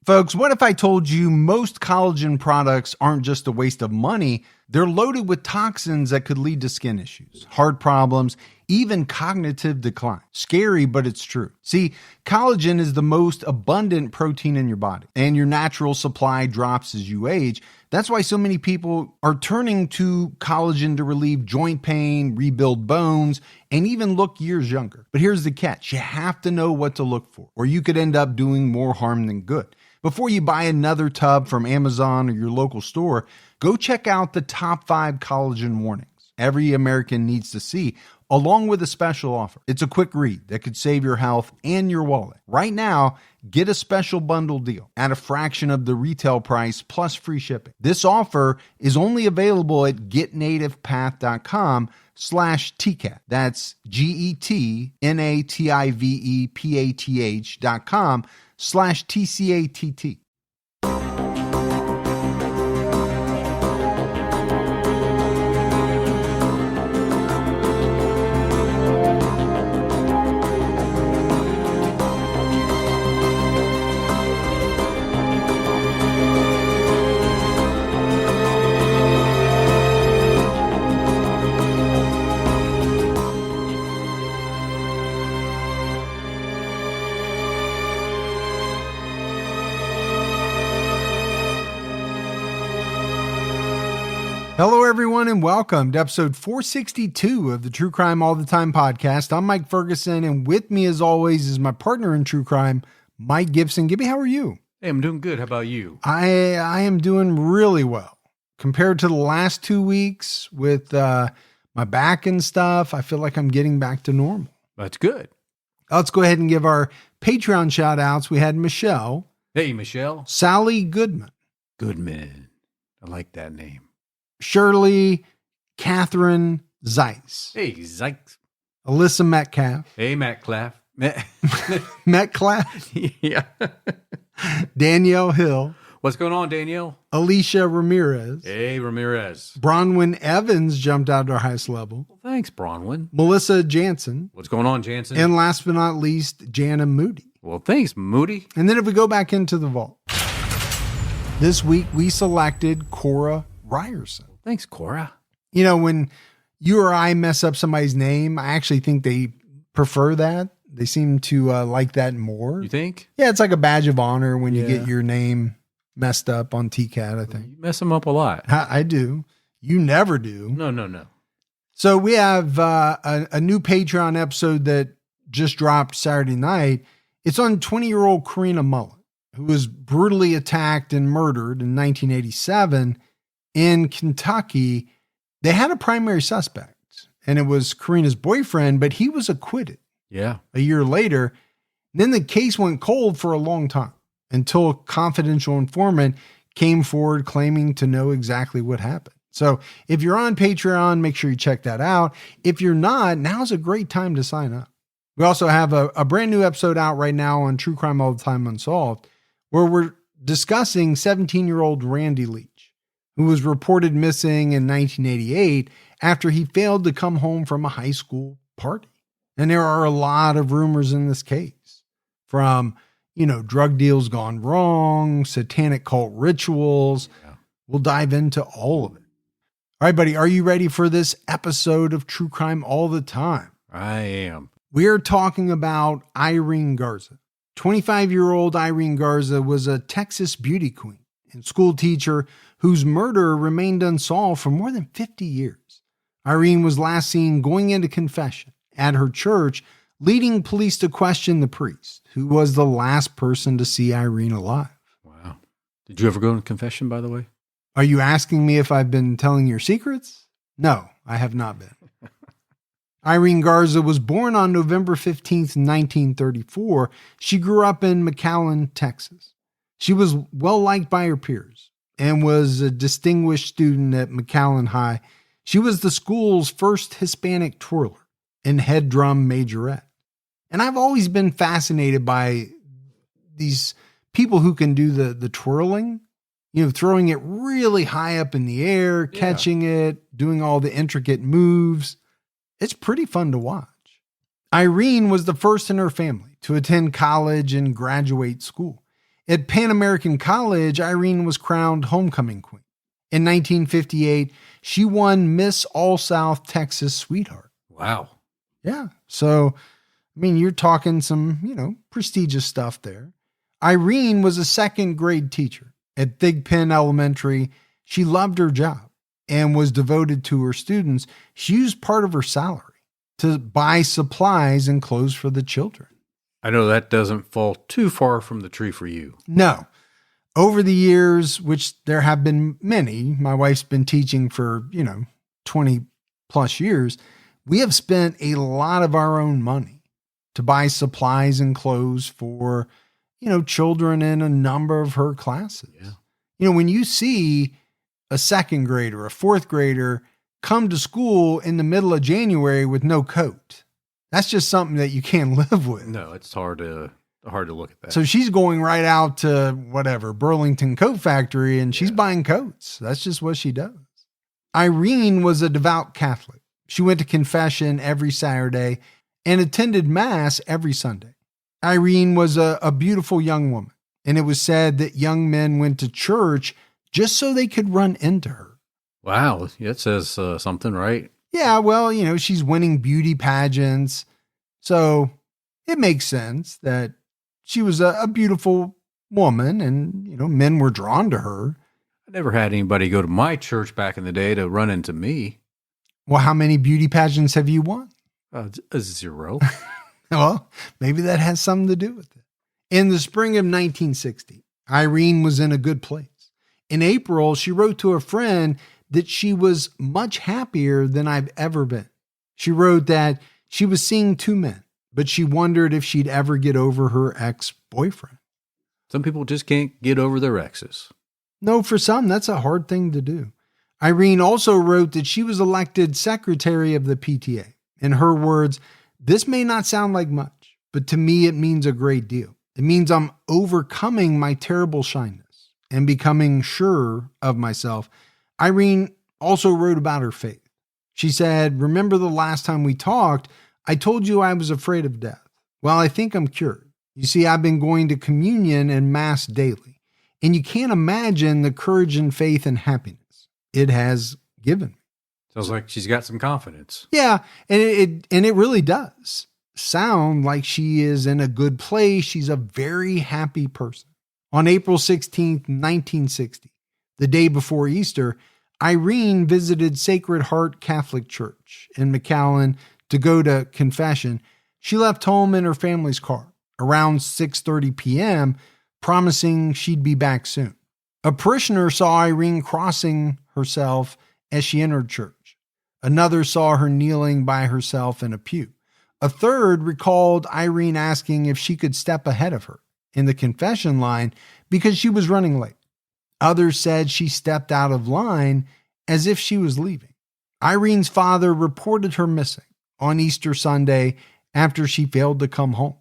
Folks, what if I told you most collagen products aren't just a waste of money? They're loaded with toxins that could lead to skin issues, heart problems, even cognitive decline. Scary, but it's true. See, collagen is the most abundant protein in your body, and your natural supply drops as you age. That's why so many people are turning to collagen to relieve joint pain, rebuild bones, and even look years younger. But here's the catch. You have to know what to look for, or you could end up doing more harm than good. Before you buy another tub from Amazon or your local store, go check out the top 5 collagen warnings every American needs to see, along with a special offer. It's a quick read that could save your health and your wallet. Right now, get a special bundle deal at a fraction of the retail price plus free shipping. This offer is only available at getnativepath.com/TCAT. That's GETNATIVEPATH.com/TCATT. Hello, everyone, and welcome to episode 462 of the True Crime All the Time podcast. I'm Mike Ferguson, and with me, as always, is my partner in true crime, Mike Gibson. Gibby, how are you? Hey, I'm doing good. How about you? I am doing really well. Compared to the last 2 weeks with my back and stuff, I feel like I'm getting back to normal. That's good. Let's go ahead and give our Patreon shout outs. We had Michelle. Hey, Michelle. Sally Goodman. Goodman. I like that name. Shirley Catherine Zeiss. Hey, Zeiss. Alyssa Metcalf. Hey, Metcalf. Metcalf. Yeah. Danielle Hill. What's going on, Danielle? Alicia Ramirez. Hey, Ramirez. Bronwyn Evans jumped out to our highest level. Well, thanks, Bronwyn. Melissa Jansen. What's going on, Jansen? And last but not least, Jana Moody. Well, thanks, Moody. And then if we go back into the vault, this week we selected Cora Ryerson. Thanks, Cora. You know, when you or I mess up somebody's name, I actually think they prefer that. They seem to like that more. You think? Yeah, it's like a badge of honor when you get your name messed up on TCAT, I think. You mess them up a lot. I do. You never do. No. So we have a new Patreon episode that just dropped Saturday night. It's on 20-year-old Karina Mullen, who was brutally attacked and murdered in 1987 in Kentucky. They had a primary suspect, and it was Karina's boyfriend, but he was acquitted. Yeah. A year later. Then the case went cold for a long time until a confidential informant came forward claiming to know exactly what happened. So if you're on Patreon, make sure you check that out. If you're not, now's a great time to sign up. We also have a brand new episode out right now on True Crime All the Time Unsolved, where we're discussing 17-year-old Randy Leach, who was reported missing in 1988 after he failed to come home from a high school party. And there are a lot of rumors in this case, from, drug deals gone wrong, satanic cult rituals. Yeah. We'll dive into all of it. All right, buddy, are you ready for this episode of True Crime All the Time? I am. We're talking about Irene Garza. 25-year-old Irene Garza was a Texas beauty queen and school teacher whose murder remained unsolved for more than 50 years. Irene was last seen going into confession at her church, leading police to question the priest, who was the last person to see Irene alive. Wow. Did you ever go into confession, by the way? Are you asking me if I've been telling your secrets? No, I have not been. Irene Garza was born on November 15th, 1934. She grew up in McAllen, Texas. She was well-liked by her peers and was a distinguished student at McAllen High. She was the school's first Hispanic twirler and head drum majorette. And I've always been fascinated by these people who can do the twirling, throwing it really high up in the air, catching it, doing all the intricate moves. It's pretty fun to watch. Irene was the first in her family to attend college and graduate school. At Pan American College, Irene was crowned homecoming queen. In 1958, she won Miss All South Texas Sweetheart. Wow. Yeah. So, you're talking some, prestigious stuff there. Irene was a second grade teacher at Thigpen Elementary. She loved her job and was devoted to her students. She used part of her salary to buy supplies and clothes for the children. I know that doesn't fall too far from the tree for you. No. Over the years, which there have been many, my wife's been teaching for, 20 plus years, we have spent a lot of our own money to buy supplies and clothes for, children in a number of her classes. Yeah. When you see a second grader, a fourth grader come to school in the middle of January with no coat, that's just something that you can't live with. No, it's hard to look at that. So she's going right out to Burlington Coat Factory, and she's buying coats. That's just what she does. Irene was a devout Catholic. She went to confession every Saturday and attended Mass every Sunday. Irene was a beautiful young woman, and it was said that young men went to church just so they could run into her. Wow, that says something, right? Yeah, well, she's winning beauty pageants, so it makes sense that she was a beautiful woman, and, men were drawn to her. I never had anybody go to my church back in the day to run into me. Well, how many beauty pageants have you won? A 0. Well, maybe that has something to do with it. In the spring of 1960, Irene was in a good place. In April, she wrote to a friend that she was much happier than I've ever been. She wrote that she was seeing 2 men, but she wondered if she'd ever get over her ex-boyfriend. Some people just can't get over their exes. No, for some, that's a hard thing to do. Irene also wrote that she was elected secretary of the PTA. In her words, "This may not sound like much, but to me it means a great deal. It means I'm overcoming my terrible shyness and becoming sure of myself." Irene also wrote about her faith. She said, "Remember the last time we talked, I told you I was afraid of death. Well, I think I'm cured. You see, I've been going to communion and Mass daily, and you can't imagine the courage and faith and happiness it has given me." Sounds like she's got some confidence. Yeah, and it really does sound like she is in a good place. She's a very happy person. On April 16th, 1960, the day before Easter, Irene visited Sacred Heart Catholic Church in McAllen to go to confession. She left home in her family's car around 6:30 p.m., promising she'd be back soon. A parishioner saw Irene crossing herself as she entered church. Another saw her kneeling by herself in a pew. A third recalled Irene asking if she could step ahead of her in the confession line because she was running late. Others said she stepped out of line as if she was leaving. Irene's father reported her missing on Easter Sunday after she failed to come home.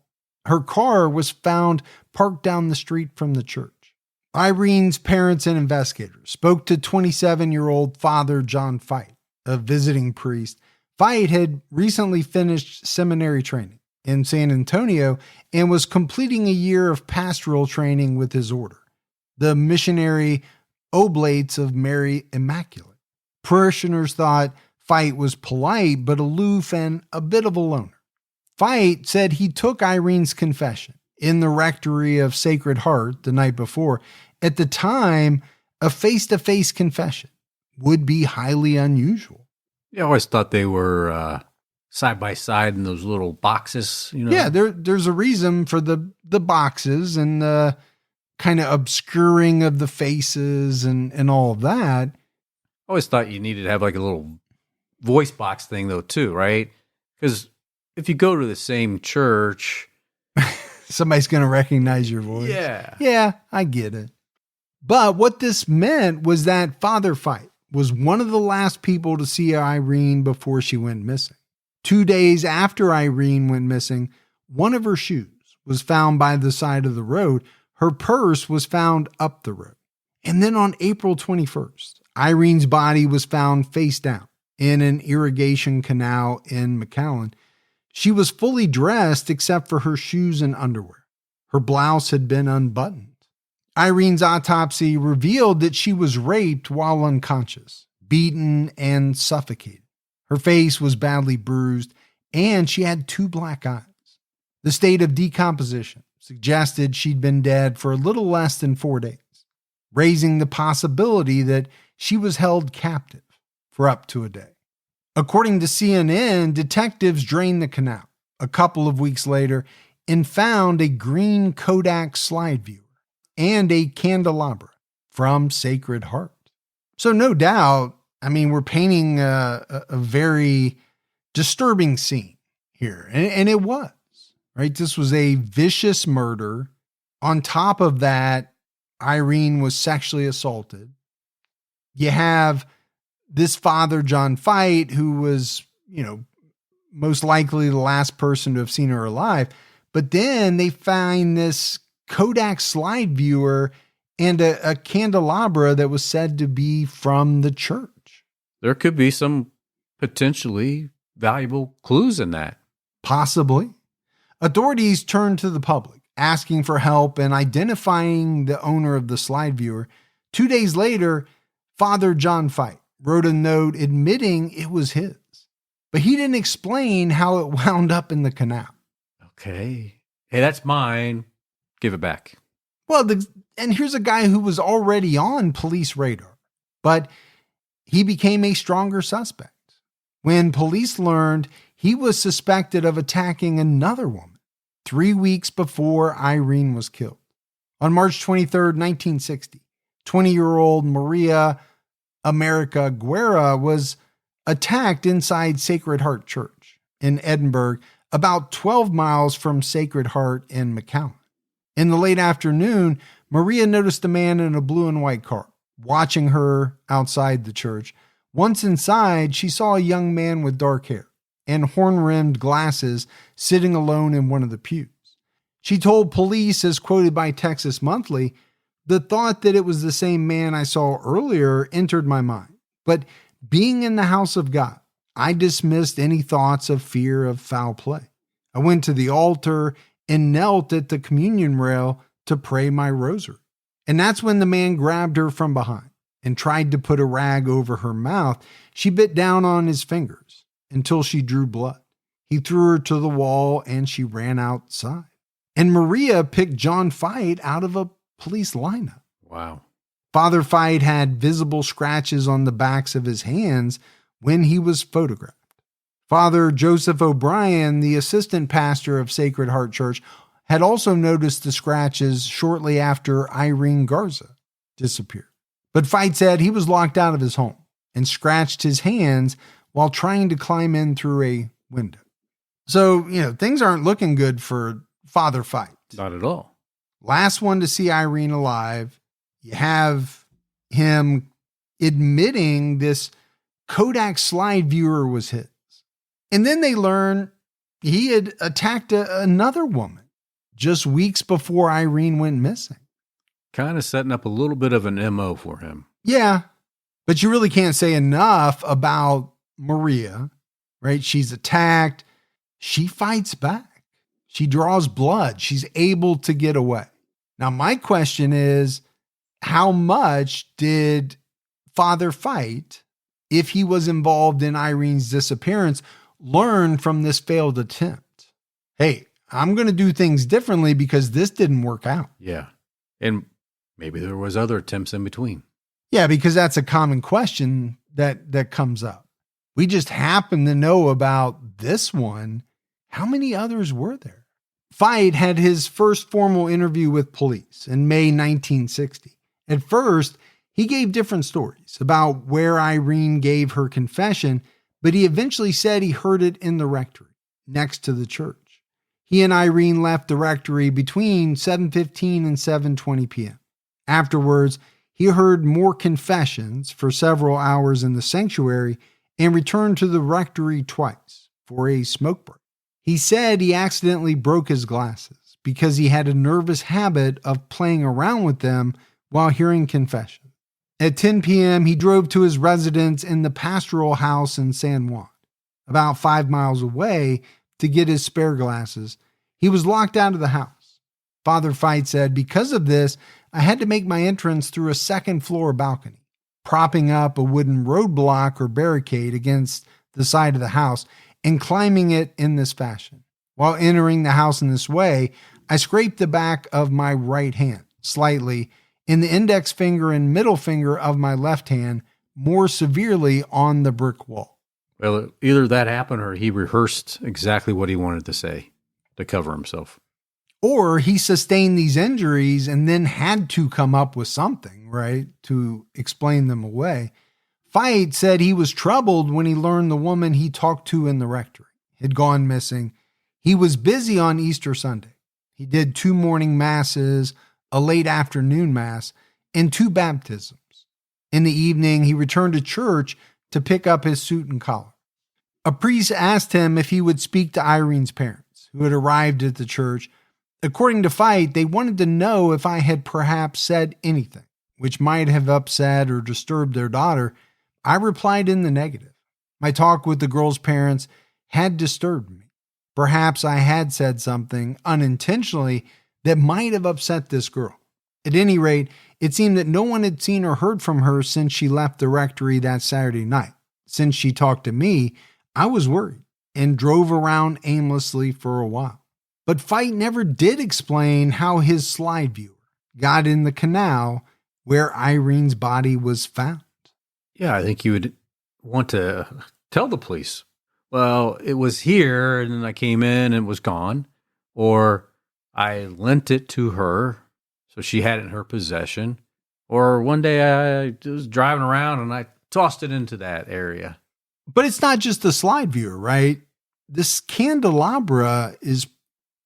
Her car was found parked down the street from the church. Irene's parents and investigators spoke to 27-year-old Father John Feit, a visiting priest. Feit had recently finished seminary training in San Antonio and was completing a year of pastoral training with his order, the Missionary Oblates of Mary Immaculate. Parishioners thought Feit was polite but aloof and a bit of a loner. Feit said he took Irene's confession in the rectory of Sacred Heart the night before. At the time, a face-to-face confession would be highly unusual. I always thought they were side by side in those little boxes. Yeah, there's a reason for the boxes and the kind of obscuring of the faces and all of that. I always thought you needed to have like a little voice box thing though too, right? Because if you go to the same church, somebody's going to recognize your voice. Yeah, I get it. But what this meant was that Father Feit was one of the last people to see Irene before she went missing. 2 days after Irene went missing, one of her shoes was found by the side of the road. Her purse was found up the road. And then on April 21st, Irene's body was found face down in an irrigation canal in McAllen. She was fully dressed except for her shoes and underwear. Her blouse had been unbuttoned. Irene's autopsy revealed that she was raped while unconscious, beaten, and suffocated. Her face was badly bruised, and she had 2 black eyes. The state of decomposition suggested she'd been dead for a little less than 4 days, raising the possibility that she was held captive for up to a day. According to CNN, detectives drained the canal a couple of weeks later and found a green Kodak slide viewer and a candelabra from Sacred Heart. So no doubt, we're painting a very disturbing scene here. And it was, right? This was a vicious murder. On top of that, Irene was sexually assaulted. You have this father, John Feit, who was, most likely the last person to have seen her alive. But then they find this Kodak slide viewer and a candelabra that was said to be from the church. There could be some potentially valuable clues in that. Possibly. Authorities turned to the public, asking for help and identifying the owner of the slide viewer. 2 days later, Father John Feit wrote a note admitting it was his, but he didn't explain how it wound up in the canal. Okay. Hey, that's mine. Give it back. Well, and here's a guy who was already on police radar, but he became a stronger suspect when police learned he was suspected of attacking another woman 3 weeks before Irene was killed. On March 23rd, 1960, 20-year-old Maria America Guerra was attacked inside Sacred Heart Church in Edinburgh, about 12 miles from Sacred Heart in McAllen. In the late afternoon, Maria noticed a man in a blue and white car watching her outside the church. Once inside, she saw a young man with dark hair and horn-rimmed glasses sitting alone in one of the pews. She told police, as quoted by Texas Monthly, "The thought that it was the same man I saw earlier entered my mind. But being in the house of God, I dismissed any thoughts of fear of foul play. I went to the altar and knelt at the communion rail to pray my rosary. And that's when the man grabbed her from behind and tried to put a rag over her mouth. She bit down on his fingers until she drew blood. He threw her to the wall and she ran outside." And Maria picked John Feit out of a police lineup. Wow. Father Feit had visible scratches on the backs of his hands when he was photographed. Father Joseph O'Brien, the assistant pastor of Sacred Heart Church, had also noticed the scratches shortly after Irene Garza disappeared. But Feit said he was locked out of his home and scratched his hands while trying to climb in through a window. So, things aren't looking good for Father Feit. Not at all. Last one to see Irene alive. You have him admitting this Kodak slide viewer was his. And then they learn he had attacked another woman just weeks before Irene went missing. Kind of setting up a little bit of an MO for him. Yeah, but you really can't say enough about Maria, right? She's attacked. She fights back. She draws blood. She's able to get away. Now, my question is, how much did Father Feit, if he was involved in Irene's disappearance, learn from this failed attempt? Hey, I'm going to do things differently because this didn't work out. Yeah. And maybe there was other attempts in between. Yeah, because that's a common question that comes up. We just happen to know about this one. How many others were there? Feit had his first formal interview with police in May 1960. At first, he gave different stories about where Irene gave her confession, but he eventually said he heard it in the rectory next to the church. He and Irene left the rectory between 7:15 and 7:20 p.m. Afterwards, he heard more confessions for several hours in the sanctuary and returned to the rectory twice for a smoke break. He said he accidentally broke his glasses because he had a nervous habit of playing around with them while hearing confessions. At 10 p.m., he drove to his residence in the pastoral house in San Juan, about 5 miles away, to get his spare glasses. He was locked out of the house. Father Feit said, "Because of this, I had to make my entrance through a second floor balcony, propping up a wooden roadblock or barricade against the side of the house and climbing it in this fashion. While entering the house in this way, I scraped the back of my right hand slightly and the index finger and middle finger of my left hand more severely on the brick wall. Well, either that happened or he rehearsed exactly what he wanted to say to cover himself. Or he sustained these injuries and then had to come up with something, right, to explain them away. Feit said he was troubled when he learned the woman he talked to in the rectory had gone missing. He was busy on Easter Sunday. He did 2 morning masses, a late afternoon mass, and 2 baptisms. In the evening, he returned to church to pick up his suit and collar. A priest asked him if he would speak to Irene's parents, who had arrived at the church. According to Feit, they wanted to know if I had perhaps said anything which might have upset or disturbed their daughter. I replied in the negative. My talk with the girl's parents had disturbed me. Perhaps I had said something unintentionally that might have upset this girl. At any rate, it seemed that no one had seen or heard from her since she left the rectory that Saturday night. Since she talked to me, I was worried and drove around aimlessly for a while. But Feit never did explain how his slide viewer got in the canal where Irene's body was found. Yeah, I think you would want to tell the police, well, it was here and then I came in and it was gone. Or I lent it to her, so she had it in her possession. Or one day I was driving around and I tossed it into that area. But it's not just the slide viewer, right? This candelabra is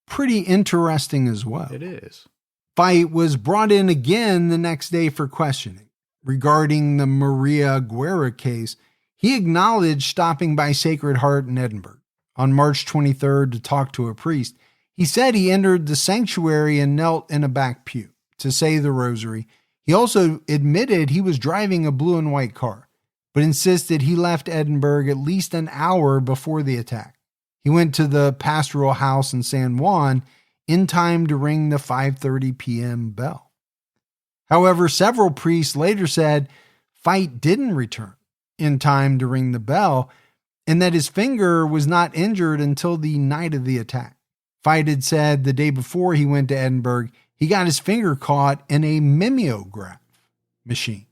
pretty interesting as well. It is. Feit was brought in again the next day for questioning. Regarding the Maria Guerra case, he acknowledged stopping by Sacred Heart in Edinburgh on March 23rd to talk to a priest. He said he entered the sanctuary and knelt in a back pew to say the rosary. He also admitted he was driving a blue and white car, but insisted he left Edinburgh at least an hour before the attack. He went to the pastoral house in San Juan in time to ring the 5:30 p.m. bell. However, several priests later said Feit didn't return in time to ring the bell and that his finger was not injured until the night of the attack. Feit had said the day before he went to Edinburgh, he got his finger caught in a mimeograph machine.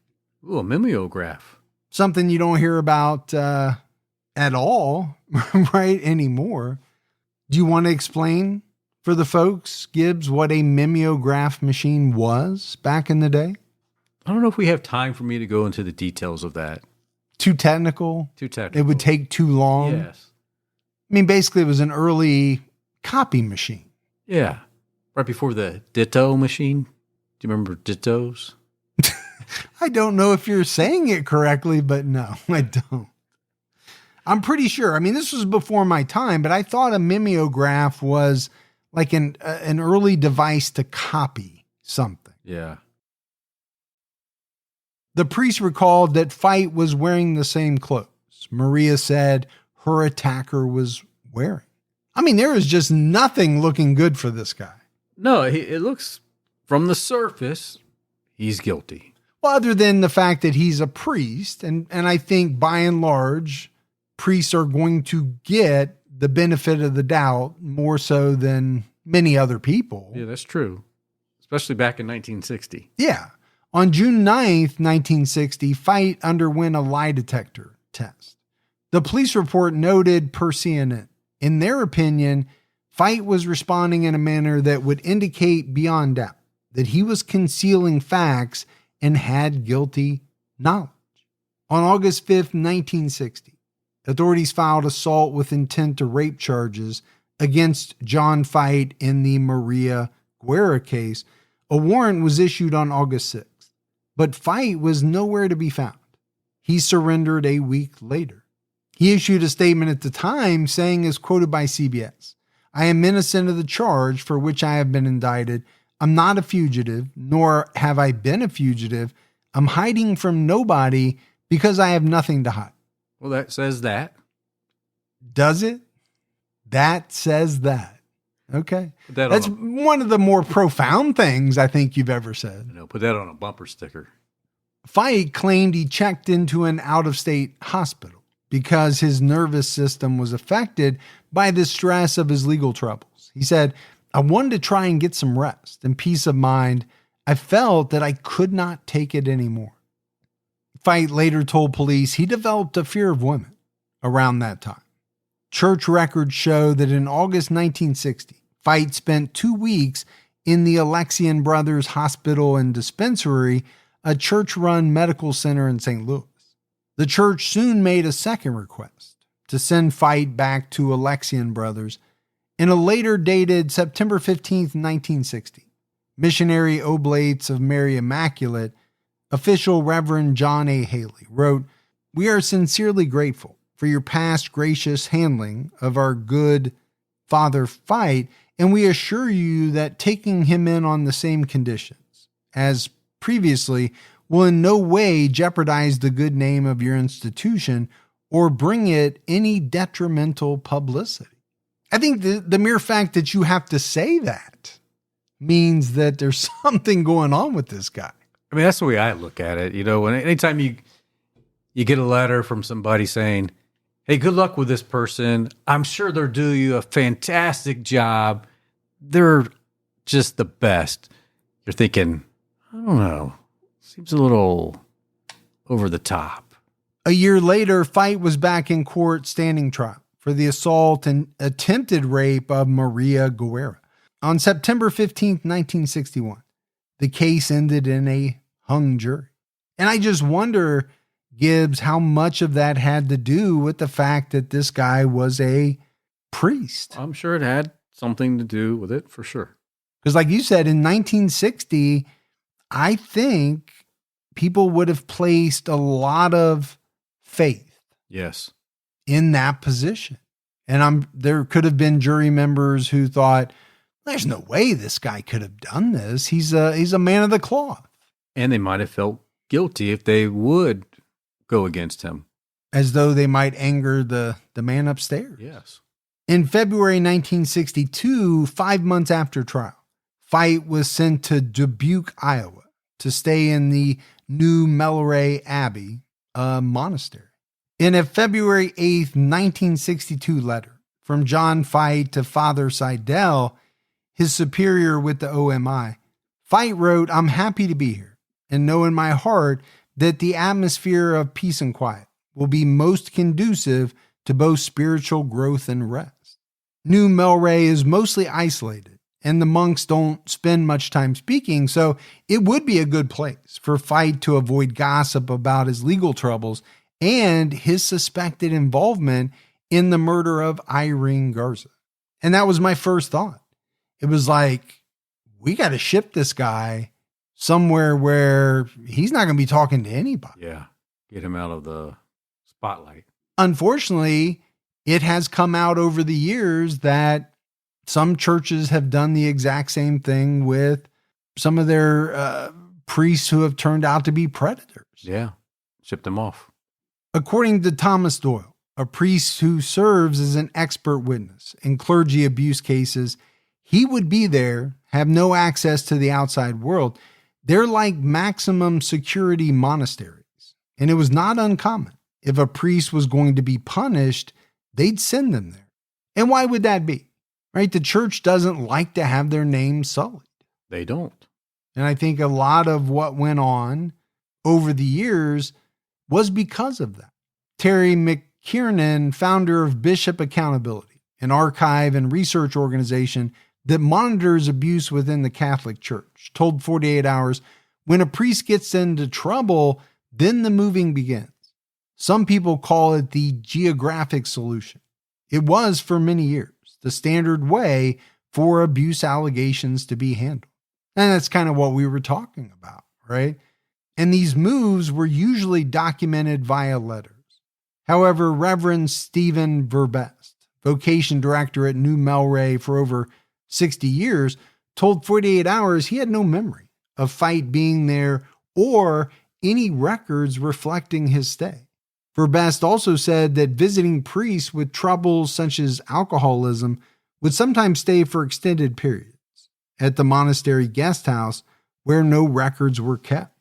Ooh, a mimeograph. Something you don't hear about at all, right, anymore. Do you want to explain for the folks, Gibbs, what a mimeograph machine was back in the day? I don't know if we have time for me to go into the details of that. Too technical? Too technical. It would take too long? Yes. I mean, basically, it was an early copy machine. Yeah. Right before the Ditto machine. Do you remember Dittos? I don't know if you're saying it correctly, but no, I don't. I'm pretty sure. I mean, this was before my time, but I thought a mimeograph was like an early device to copy something. Yeah. The priest recalled that Feit was wearing the same clothes Maria said her attacker was wearing. I mean, there is just nothing looking good for this guy. No, it looks, from the surface, he's guilty. Well, other than the fact that he's a priest, and I think by and large, priests are going to get the benefit of the doubt more so than many other people. Yeah, that's true. Especially back in 1960. Yeah. On June 9th, 1960, Feit underwent a lie detector test. The police report noted per CNN, in their opinion, Feit was responding in a manner that would indicate beyond doubt that he was concealing facts and had guilty knowledge. On August 5th, 1960, authorities filed assault with intent to rape charges against John Feit in the Maria Guerra case. A warrant was issued on August 6th, but Feit was nowhere to be found. He surrendered a week later. He issued a statement at the time saying, as quoted by CBS, "I am innocent of the charge for which I have been indicted. I'm not a fugitive, nor have I been a fugitive. I'm hiding from nobody because I have nothing to hide." Well, that says that. Does it? That says that. Okay. That That's one of the more profound things I think you've ever said. Put that on a bumper sticker. Feit claimed he checked into an out-of-state hospital because his nervous system was affected by the stress of his legal troubles. He said, I wanted to try and get some rest and peace of mind. I felt that I could not take it anymore. Feit later told police he developed a fear of women around that time. Church records show that in August 1960, Feit spent 2 weeks in the Alexian Brothers Hospital and Dispensary, a church-run medical center in St. Louis. The church soon made a second request to send Feit back to Alexian Brothers. In a later dated September 15, 1960, missionary Oblates of Mary Immaculate, official Reverend John A. Haley, wrote, "We are sincerely grateful for your past gracious handling of our good Father Feit, and we assure you that taking him in on the same conditions as previously will in no way jeopardize the good name of your institution or bring it any detrimental publicity." I think the mere fact that you have to say that means that there's something going on with this guy. I mean, that's the way I look at it. Anytime you get a letter from somebody saying, hey, good luck with this person. I'm sure they'll do you a fantastic job. They're just the best. You're thinking, I don't know, seems a little over the top. A year later, Feit was back in court standing trial for the assault and attempted rape of Maria Guerra. On September 15, 1961, the case ended in a hung jury. And I just wonder, Gibbs, how much of that had to do with the fact that this guy was a priest. I'm sure it had something to do with it, for sure. Because like you said, in 1960, I think people would have placed a lot of faith in that position. And there could have been jury members who thought, there's no way this guy could have done this. He's a man of the cloth. And they might have felt guilty if they would go against him. As though they might anger the man upstairs. Yes. In February 1962, 5 months after trial, Feit was sent to Dubuque, Iowa, to stay in the New Melray Abbey, a monastery. In a February 8th, 1962 letter from John Feit to Father Seidel, his superior with the OMI, Feit wrote, I'm happy to be here and know in my heart that the atmosphere of peace and quiet will be most conducive to both spiritual growth and rest. New Melray is mostly isolated, and the monks don't spend much time speaking, so it would be a good place for Feit to avoid gossip about his legal troubles and his suspected involvement in the murder of Irene Garza. And that was my first thought. It was like, we got to ship this guy somewhere where he's not going to be talking to anybody. Yeah, get him out of the spotlight. Unfortunately, it has come out over the years that some churches have done the exact same thing with some of their priests who have turned out to be predators. Yeah, shipped them off. According to Thomas Doyle, a priest who serves as an expert witness in clergy abuse cases, he would be there, have no access to the outside world. They're like maximum security monasteries. And it was not uncommon. If a priest was going to be punished, they'd send them there. And why would that be? Right? The church doesn't like to have their name sullied. They don't. And I think a lot of what went on over the years was because of that. Terry McKiernan, founder of Bishop Accountability, an archive and research organization that monitors abuse within the Catholic Church, told 48 Hours, when a priest gets into trouble, then the moving begins. Some people call it the geographic solution. It was for many years the standard way for abuse allegations to be handled. And that's kind of what we were talking about, right? And these moves were usually documented via letters. However, Reverend Stephen Verbest, vocation director at New Melray for over 60 years, told 48 Hours he had no memory of Feit being there or any records reflecting his stay. Verbest also said that visiting priests with troubles such as alcoholism would sometimes stay for extended periods at the monastery guest house where no records were kept.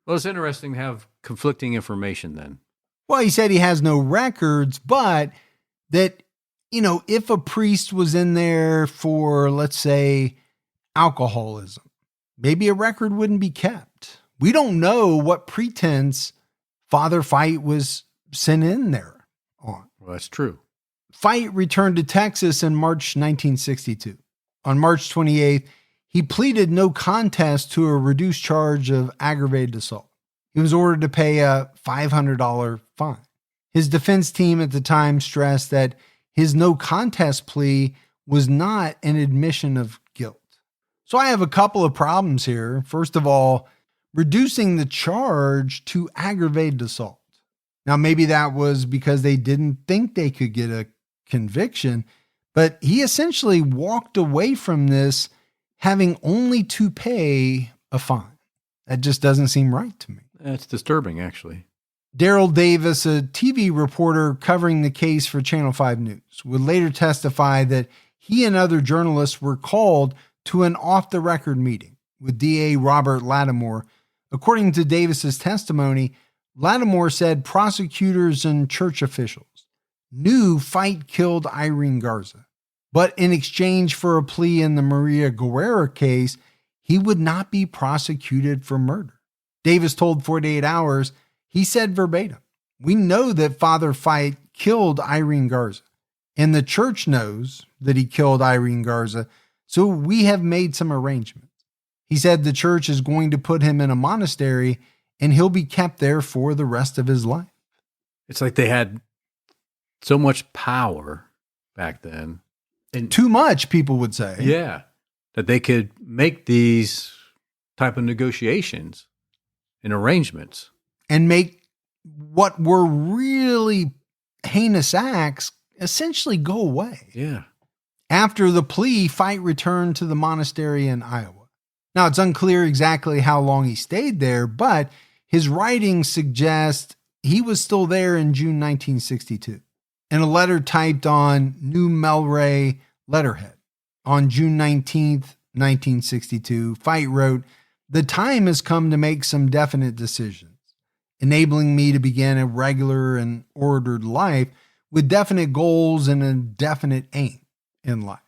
Well, it's interesting to have conflicting information then. Well, he said he has no records, but that, if a priest was in there for, let's say, alcoholism, maybe a record wouldn't be kept. We don't know what pretense Father Feit was sent in there on. Well, that's true. Feit returned to Texas in March 1962. On March 28th, he pleaded no contest to a reduced charge of aggravated assault. He was ordered to pay a $500 fine. His defense team at the time stressed that his no contest plea was not an admission of guilt. So I have a couple of problems here. First of all, reducing the charge to aggravated assault. Now, maybe that was because they didn't think they could get a conviction, but he essentially walked away from this having only to pay a fine. That just doesn't seem right to me. That's disturbing, actually. Daryl Davis, a TV reporter covering the case for Channel 5 News, would later testify that he and other journalists were called to an off-the-record meeting with DA Robert Lattimore. According to Davis's testimony, Lattimore said prosecutors and church officials knew Feit killed Irene Garza, but in exchange for a plea in the Maria Guerrera case, he would not be prosecuted for murder. Davis told 48 Hours, he said verbatim, "We know that Father Feit killed Irene Garza, and the church knows that he killed Irene Garza, so we have made some arrangements." He said the church is going to put him in a monastery and he'll be kept there for the rest of his life. It's like they had so much power back then. And too much, people would say. Yeah, that they could make these type of negotiations and arrangements. And make what were really heinous acts essentially go away. Yeah. After the plea, Feit returned to the monastery in Iowa. Now, it's unclear exactly how long he stayed there, but his writings suggest he was still there in June 1962. In a letter typed on New Melray letterhead on June 19th, 1962, Feit wrote, "The time has come to make some definite decisions, enabling me to begin a regular and ordered life with definite goals and a definite aim in life."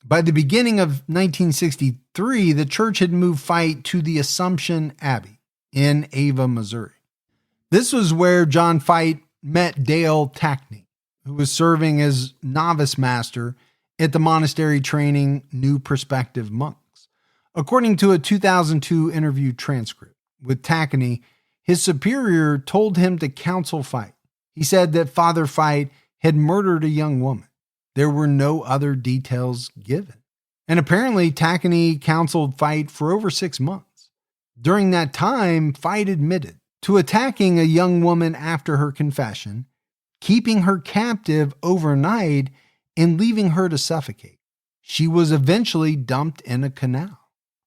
By the beginning of 1963, the church had moved Feit to the Assumption Abbey in Ava, Missouri. This was where John Feit met Dale Tackney, who was serving as novice master at the monastery training New Perspective monks. According to a 2002 interview transcript with Tackney, his superior told him to counsel Feit. He said that Father Feit had murdered a young woman. There were no other details given. And apparently, Tackney counseled Feit for over 6 months. During that time, Feit admitted to attacking a young woman after her confession, keeping her captive overnight, and leaving her to suffocate. She was eventually dumped in a canal.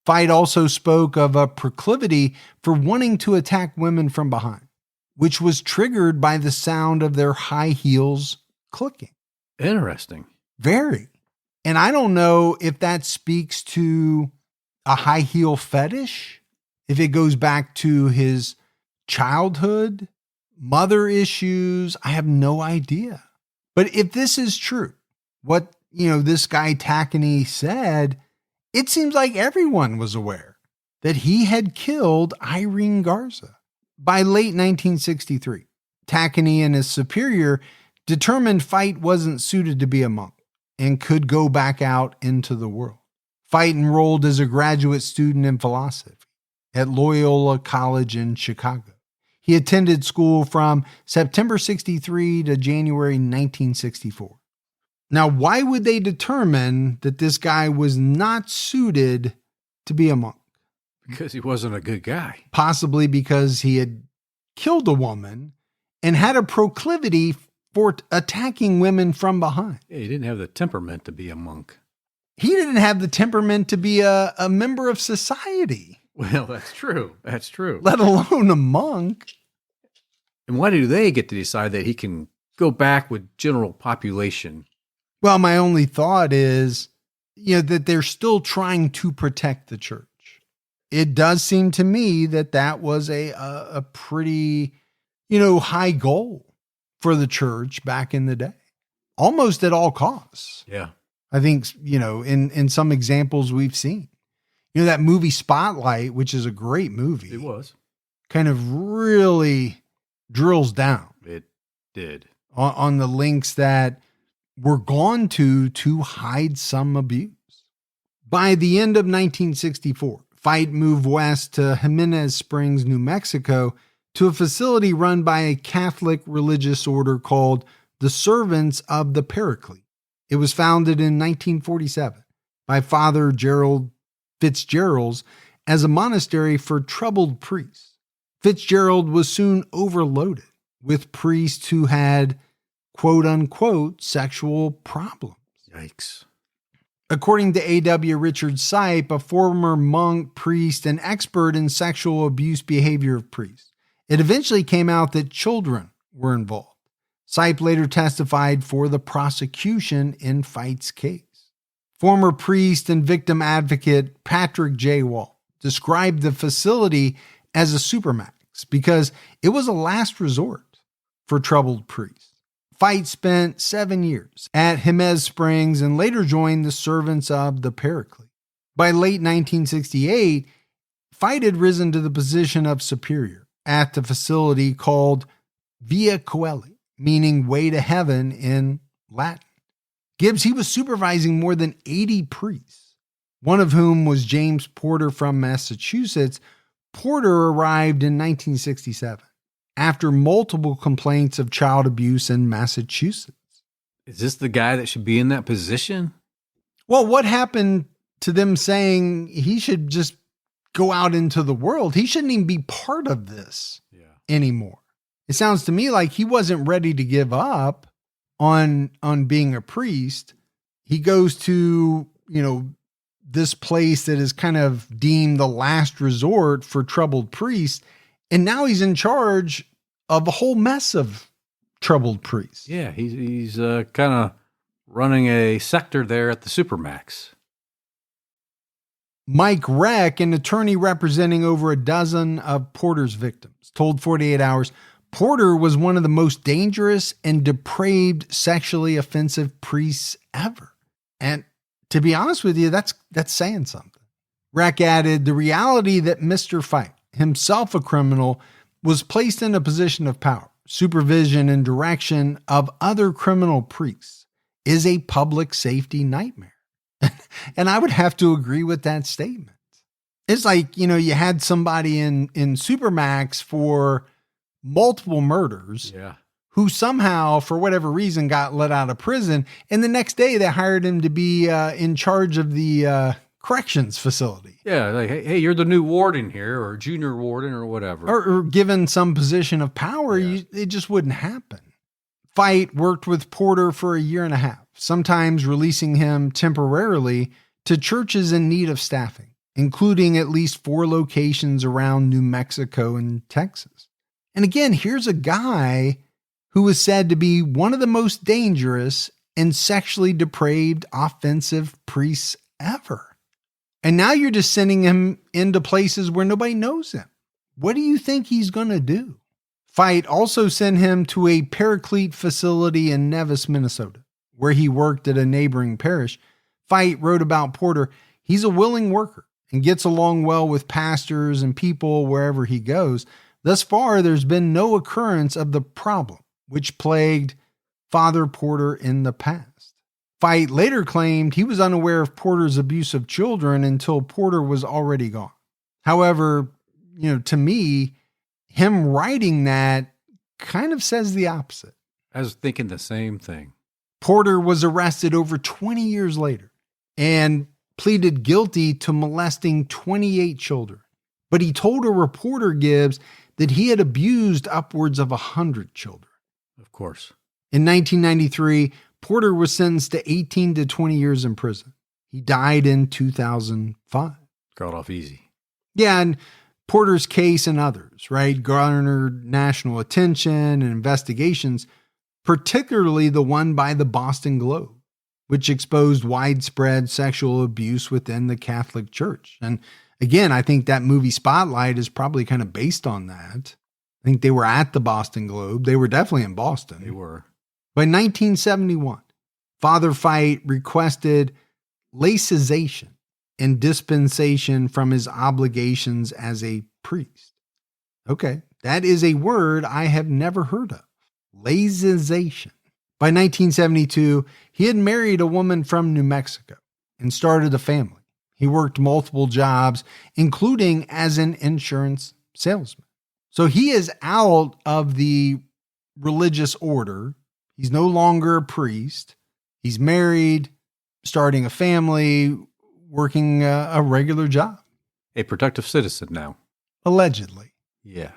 Feit also spoke of a proclivity for wanting to attack women from behind, which was triggered by the sound of their high heels clicking. Interesting. Very. And I don't know if that speaks to a high heel fetish, if it goes back to his childhood, mother issues. I have no idea. But if this is true, what, this guy Tackney said, it seems like everyone was aware that he had killed Irene Garza. By late 1963, Tackney and his superior determined Feit wasn't suited to be a monk and could go back out into the world. Feit enrolled as a graduate student in philosophy at Loyola College in Chicago. He attended school from September 63 to January 1964. Now, why would they determine that this guy was not suited to be a monk? Because he wasn't a good guy. Possibly because he had killed a woman and had a proclivity for attacking women from behind. Yeah, he didn't have the temperament to be a monk. He didn't have the temperament to be a member of society. Well, that's true. That's true. Let alone a monk. And why do they get to decide that he can go back with general population Well, my only thought is, that they're still trying to protect the church. It does seem to me that that was a pretty, high goal for the church back in the day, almost at all costs. Yeah. I think, in some examples we've seen, that movie Spotlight, which is a great movie. It was. Kind of really drills down. It did. On the links that were gone to hide some abuse. By the end of 1964, Feit moved west to Jimenez Springs, New Mexico, to a facility run by a Catholic religious order called the Servants of the Paraclete. It was founded in 1947 by Father Gerald Fitzgerald as a monastery for troubled priests. Fitzgerald was soon overloaded with priests who had, quote unquote, sexual problems. Yikes. According to A.W. Richard Sipe, a former monk, priest, and expert in sexual abuse behavior of priests, it eventually came out that children were involved. Sipe later testified for the prosecution in Feit's case. Former priest and victim advocate Patrick J. Wall described the facility as a supermax because it was a last resort for troubled priests. Feit spent 7 years at Jimenez Springs and later joined the Servants of the Paraclete. By late 1968, Feit had risen to the position of superior at the facility called Via Coeli, meaning way to heaven in Latin. Gibbs, he was supervising more than 80 priests, one of whom was James Porter from Massachusetts. Porter arrived in 1967 after multiple complaints of child abuse in Massachusetts. Is this the guy that should be in that position? Well, what happened to them saying he should just go out into the world? He shouldn't even be part of this anymore. It sounds to me like he wasn't ready to give up on being a priest. He goes to, this place that is kind of deemed the last resort for troubled priests. And now he's in charge of a whole mess of troubled priests. Yeah, he's kind of running a sector there at the Supermax. Mike Reck, an attorney representing over a dozen of Porter's victims, told 48 Hours, Porter was one of the most dangerous and depraved sexually offensive priests ever. And to be honest with you, that's saying something. Reck added, the reality that Mr. Feit, himself a criminal, was placed in a position of power, supervision, and direction of other criminal priests is a public safety nightmare. And I would have to agree with that statement. It's like, you had somebody in Supermax for multiple murders who somehow, for whatever reason, got let out of prison. And the next day they hired him to be in charge of the corrections facility. Yeah, like, hey, you're the new warden here, or junior warden, or whatever. Or given some position of power, it just wouldn't happen. Feit worked with Porter for a year and a half, sometimes releasing him temporarily to churches in need of staffing, including at least 4 locations around New Mexico and Texas. And again, here's a guy who was said to be one of the most dangerous and sexually depraved offensive priests ever. And now you're just sending him into places where nobody knows him. What do you think he's going to do? Feit also sent him to a Paraclete facility in Nevis, Minnesota, where he worked at a neighboring parish. Feit wrote about Porter, he's a willing worker and gets along well with pastors and people wherever he goes. Thus far, there's been no occurrence of the problem which plagued Father Porter in the past. Feit later claimed he was unaware of Porter's abuse of children until Porter was already gone. However, to me, him writing that kind of says the opposite. I was thinking the same thing. Porter was arrested over 20 years later and pleaded guilty to molesting 28 children. But he told a reporter, Gibbs, that he had abused upwards of 100 children. Of course. In 1993, Porter was sentenced to 18 to 20 years in prison. He died in 2005. Got off easy. Yeah, and Porter's case and others, garnered national attention and investigations, particularly the one by the Boston Globe. which exposed widespread sexual abuse within the Catholic Church. And again, I think that movie Spotlight is probably kind of based on that. I think they were at the Boston Globe. They were definitely in Boston. They were. By 1971, Father Feit requested laicization and dispensation from his obligations as a priest. Okay, that is a word I have never heard of. Laicization. By 1972, he had married a woman from New Mexico and started a family. He worked multiple jobs, including as an insurance salesman. So he is out of the religious order. He's no longer a priest. He's married, starting a family, working a regular job. A productive citizen now. Allegedly. Yeah.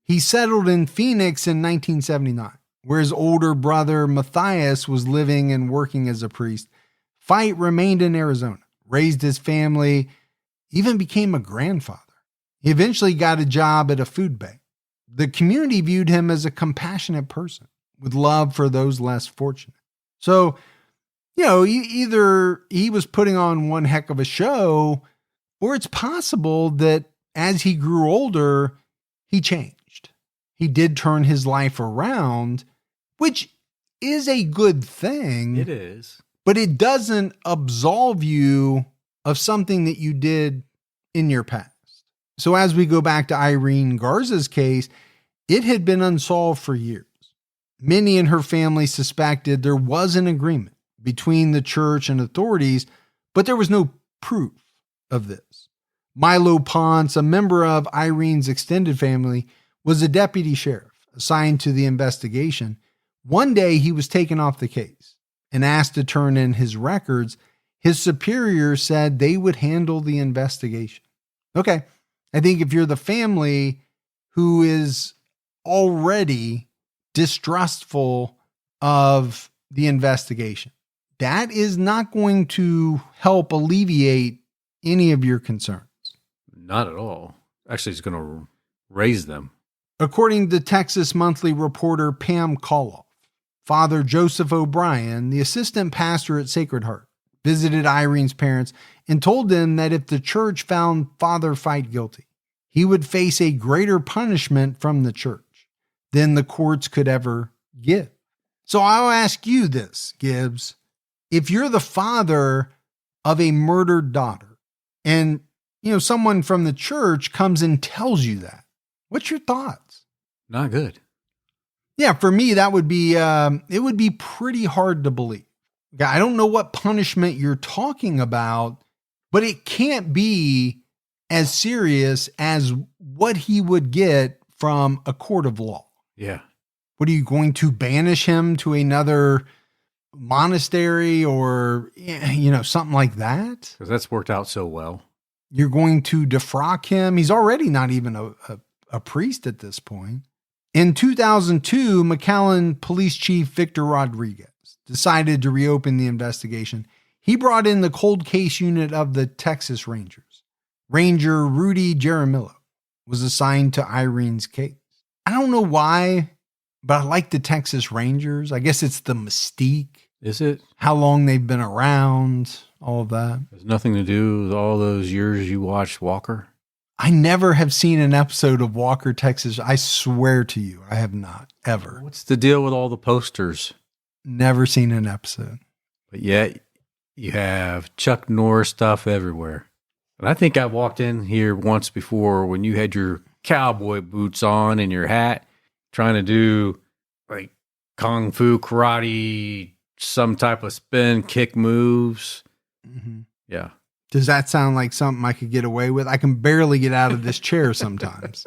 He settled in Phoenix in 1979, where his older brother Matthias was living and working as a priest. Feit remained in Arizona, raised his family, even became a grandfather. He eventually got a job at a food bank. The community viewed him as a compassionate person with love for those less fortunate. So, either he was putting on one heck of a show, or it's possible that as he grew older, he changed. He did turn his life around, which is a good thing. It is. But it doesn't absolve you of something that you did in your past. So as we go back to Irene Garza's case, it had been unsolved for years. Many in her family suspected there was an agreement between the church and authorities, but there was no proof of this. Milo Ponce, a member of Irene's extended family, was a deputy sheriff assigned to the investigation. One day he was taken off the case and asked to turn in his records. His superior said they would handle the investigation. Okay, I think if you're the family who is already distrustful of the investigation, that is not going to help alleviate any of your concerns. Not at all. Actually, it's going to raise them. According to Texas Monthly reporter Pam Koloff, Father Joseph O'Brien, the assistant pastor at Sacred Heart, visited Irene's parents and told them that if the church found Father Feit guilty, he would face a greater punishment from the church than the courts could ever give. So I'll ask you this, Gibbs. If you're the father of a murdered daughter and someone from the church comes and tells you that, what's your thoughts? Not good. Yeah, for me, that would be, it would be pretty hard to believe. I don't know what punishment you're talking about, but it can't be as serious as what he would get from a court of law. Yeah. What are you going to banish him to another monastery or, something like that? Because that's worked out so well. You're going to defrock him. He's already not even a priest at this point. In 2002, McAllen Police Chief Victor Rodriguez decided to reopen the investigation. He brought in the cold case unit of the Texas Rangers. Ranger Rudy Jaramillo was assigned to Irene's case. I don't know why, but I like the Texas Rangers. I guess it's the mystique. Is it? How long they've been around, all of that. Has nothing to do with all those years you watched Walker? I never have seen an episode of Walker, Texas. I swear to you, I have not, ever. What's the deal with all the posters? Never seen an episode. But yet, you have Chuck Norris stuff everywhere. And I think I walked in here once before when you had your cowboy boots on and your hat, trying to do like kung fu, karate, some type of spin, kick moves. Mm-hmm. Yeah. Does that sound like something I could get away with? I can barely get out of this chair sometimes.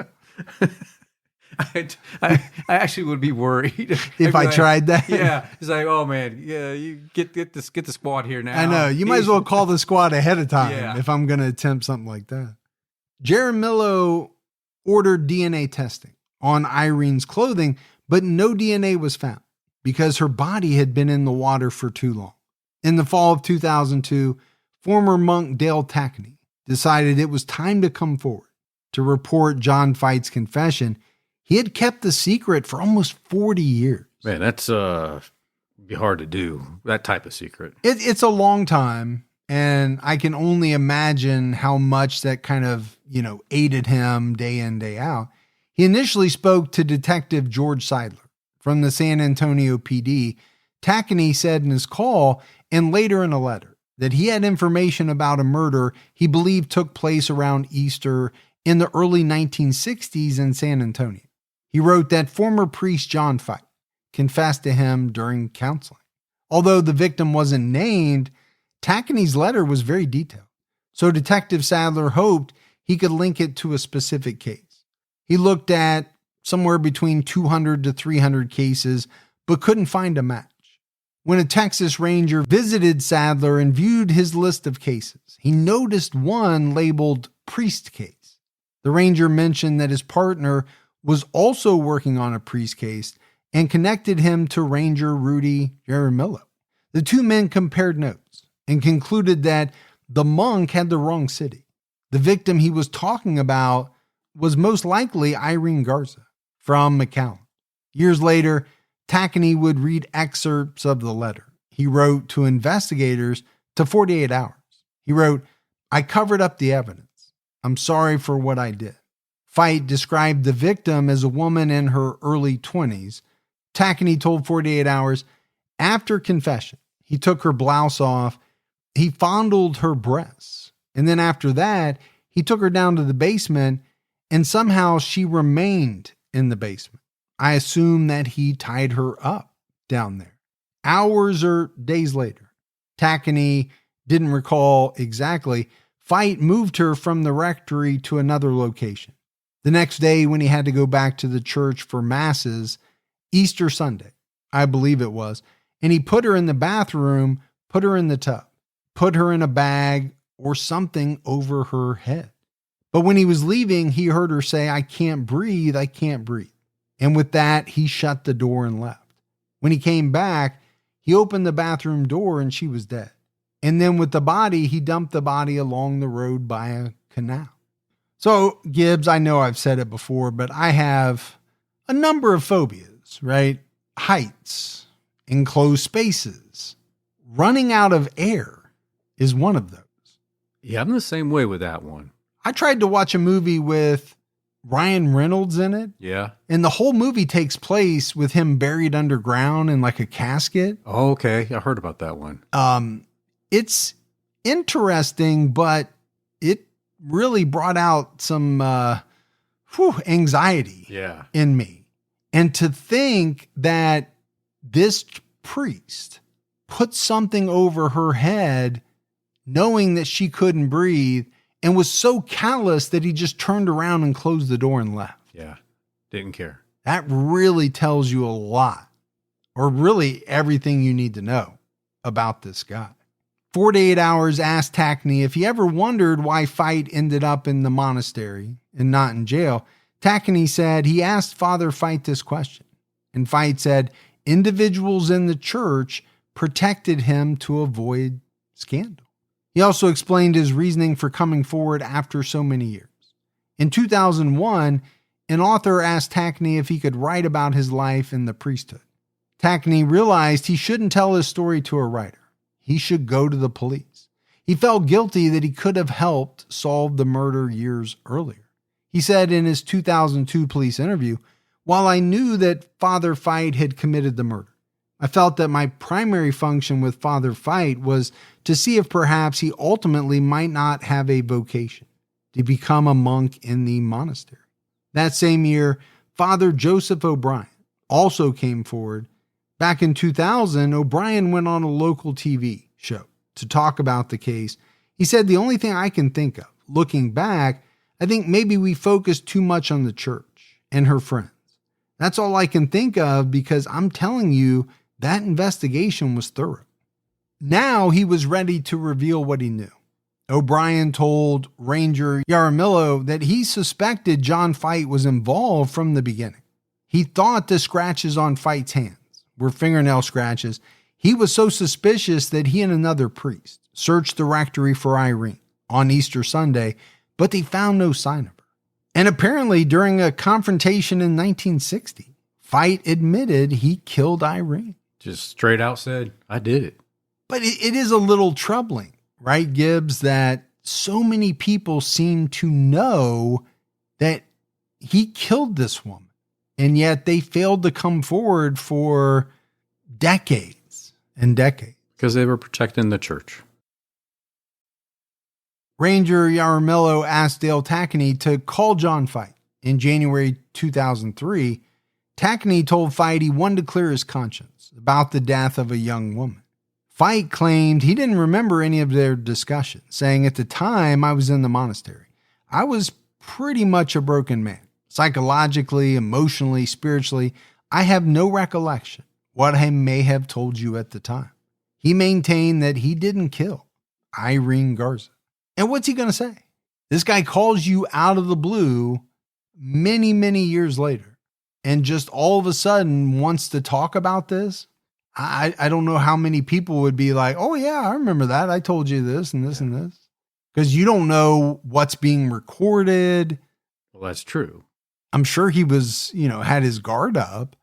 I actually would be worried if I tried that. Yeah, it's like, oh man, yeah, you get the squad here now. I know. You might as well call the squad ahead of time if I'm going to attempt something like that. Jaramillo ordered DNA testing on Irene's clothing, but no DNA was found because her body had been in the water for too long. In the fall of 2002, former monk Dale Tackney decided it was time to come forward to report John Feit's confession. He had kept the secret for almost 40 years. Man, that's It'd be hard to do that type of secret. It's a long time, and I can only imagine how much that kind of, aided him day in, day out. He initially spoke to Detective George Seidler from the San Antonio PD. Tackney said in his call and later in a letter that he had information about a murder he believed took place around Easter in the early 1960s in San Antonio. He wrote that former priest John Feit confessed to him during counseling. Although the victim wasn't named, Tackney's letter was very detailed, so Detective Sadler hoped he could link it to a specific case. He looked at somewhere between 200 to 300 cases, but couldn't find a match. When a Texas Ranger visited Sadler and viewed his list of cases, he noticed one labeled priest case. The Ranger mentioned that his partner was also working on a priest case and connected him to Ranger Rudy Jaramillo. The two men compared notes and concluded that the monk had the wrong city. The victim he was talking about was most likely Irene Garza from McAllen. Years later, Tackney would read excerpts of the letter he wrote to investigators to 48 Hours. He wrote, "I covered up the evidence. I'm sorry for what I did." Feit described the victim as a woman in her early 20s. Tackney told 48 Hours, after confession, he took her blouse off, he fondled her breasts, and then after that, he took her down to the basement, and somehow she remained in the basement. I assume that he tied her up down there. Hours or days later, Tackney didn't recall exactly, Feit moved her from the rectory to another location. The next day, when he had to go back to the church for masses, Easter Sunday, I believe it was, and he put her in the bathroom, put her in the tub, put her in a bag or something over her head. But when he was leaving, he heard her say, "I can't breathe, I can't breathe." And with that, he shut the door and left. When he came back, he opened the bathroom door and she was dead. And then with the body, he dumped the body along the road by a canal. So, Gibbs, I know I've said it before, but I have a number of phobias, right? Heights, enclosed spaces, running out of air is one of those. Yeah, I'm the same way with that one. I tried to watch a movie with Ryan Reynolds in it. Yeah. And the whole movie takes place with him buried underground in like a casket. Oh, okay. I heard about that one. It's interesting, but it really brought out some anxiety in me. And to think that this priest put something over her head knowing that she couldn't breathe and was so callous that he just turned around and closed the door and left. Yeah. Didn't care. That really tells you a lot, or really everything you need to know about this guy. 48 Hours asked Tackney if he ever wondered why Feit ended up in the monastery and not in jail. Tackney said he asked Father Feit this question, and Feit said individuals in the church protected him to avoid scandal. He also explained his reasoning for coming forward after so many years. In 2001, an author asked Tackney if he could write about his life in the priesthood. Tackney realized he shouldn't tell his story to a writer. He should go to the police. He felt guilty that he could have helped solve the murder years earlier. He said in his 2002 police interview, "While I knew that Father Feit had committed the murder, I felt that my primary function with Father Feit was to see if perhaps he ultimately might not have a vocation to become a monk in the monastery." That same year, Father Joseph O'Brien also came forward. Back in 2000, O'Brien went on a local TV show to talk about the case. He said, "The only thing I can think of, looking back, I think maybe we focused too much on the church and her friends. That's all I can think of because I'm telling you, that investigation was thorough." Now he was ready to reveal what he knew. O'Brien told Ranger Jaramillo that he suspected John Feit was involved from the beginning. He thought the scratches on Feit's hands were fingernail scratches. He was so suspicious that he and another priest searched the rectory for Irene on Easter Sunday, but they found no sign of her. And apparently during a confrontation in 1960, Feit admitted he killed Irene. Just straight out said, I did it. But it is a little troubling, right, Gibbs, that so many people seem to know that he killed this woman, and yet they failed to come forward for decades and decades. Because they were protecting the church. Ranger Yaramillo asked Dale Tackney to call John Feit. In January 2003, Tackney told Feit he wanted to clear his conscience about the death of a young woman. Feit claimed he didn't remember any of their discussion, saying, "At the time I was in the monastery, I was pretty much a broken man. Psychologically, emotionally, spiritually, I have no recollection what I may have told you at the time." He maintained that he didn't kill Irene Garza. And what's he going to say? This guy calls you out of the blue many, many years later and just all of a sudden wants to talk about this. I don't know how many people would be like, "Oh yeah, I remember that. I told you this and this and this." Because you don't know what's being recorded. Well, that's true. I'm sure he was, had his guard up.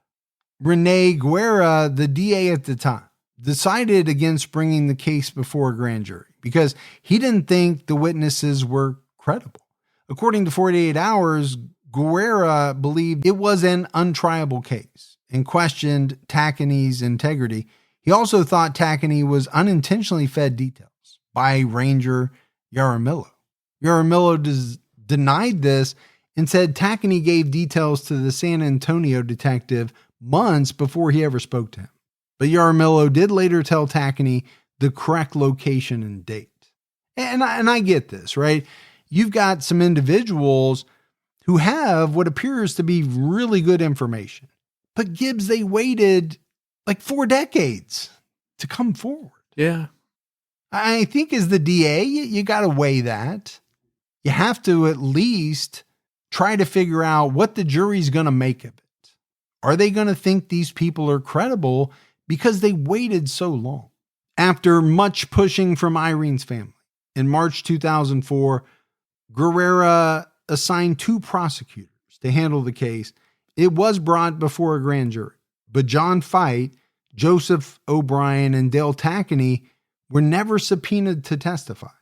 Rene Guerra, the DA at the time, decided against bringing the case before a grand jury because he didn't think the witnesses were credible. According to 48 Hours, Guerra believed it was an untriable case and questioned Tackney's integrity. He also thought Tackney was unintentionally fed details by Ranger Yaramillo. Yaramillo denied this and said Tackney gave details to the San Antonio detective months before he ever spoke to him. But Yaramillo did later tell Tackney the correct location and date. And I get this, right? You've got some individuals who have what appears to be really good information. But Gibbs, they waited like 4 decades to come forward. Yeah. I think as the DA, you got to weigh that. You have to at least try to figure out what the jury's going to make of it. Are they going to think these people are credible because they waited so long? After much pushing from Irene's family, in March 2004, Guerrera assigned 2 prosecutors to handle the case. It was brought before a grand jury, but John Feit, Joseph O'Brien, and Dale Tackney were never subpoenaed to testify.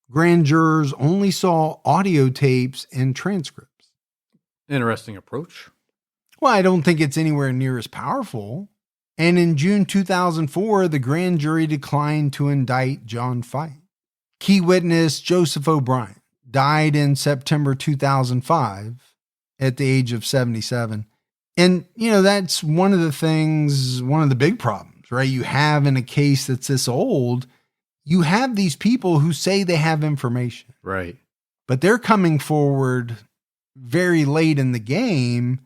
Grand jurors only saw audio tapes and transcripts. Interesting approach. Well, I don't think it's anywhere near as powerful. And in June 2004, the grand jury declined to indict John Feit. Key witness Joseph O'Brien died in September 2005 at the age of 77. And, that's one of the big problems, right? You have in a case that's this old, you have these people who say they have information. Right. But they're coming forward very late in the game,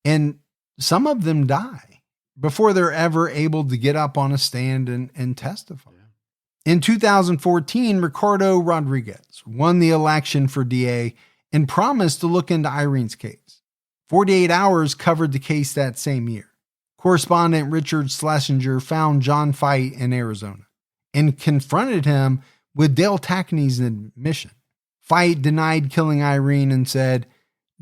and some of them die before they're ever able to get up on a stand and testify. Yeah. In 2014, Ricardo Rodriguez won the election for DA and promised to look into Irene's case. 48 Hours covered the case that same year. Correspondent Richard Schlesinger found John Feit in Arizona and confronted him with Dale Tackney's admission. Feit denied killing Irene and said,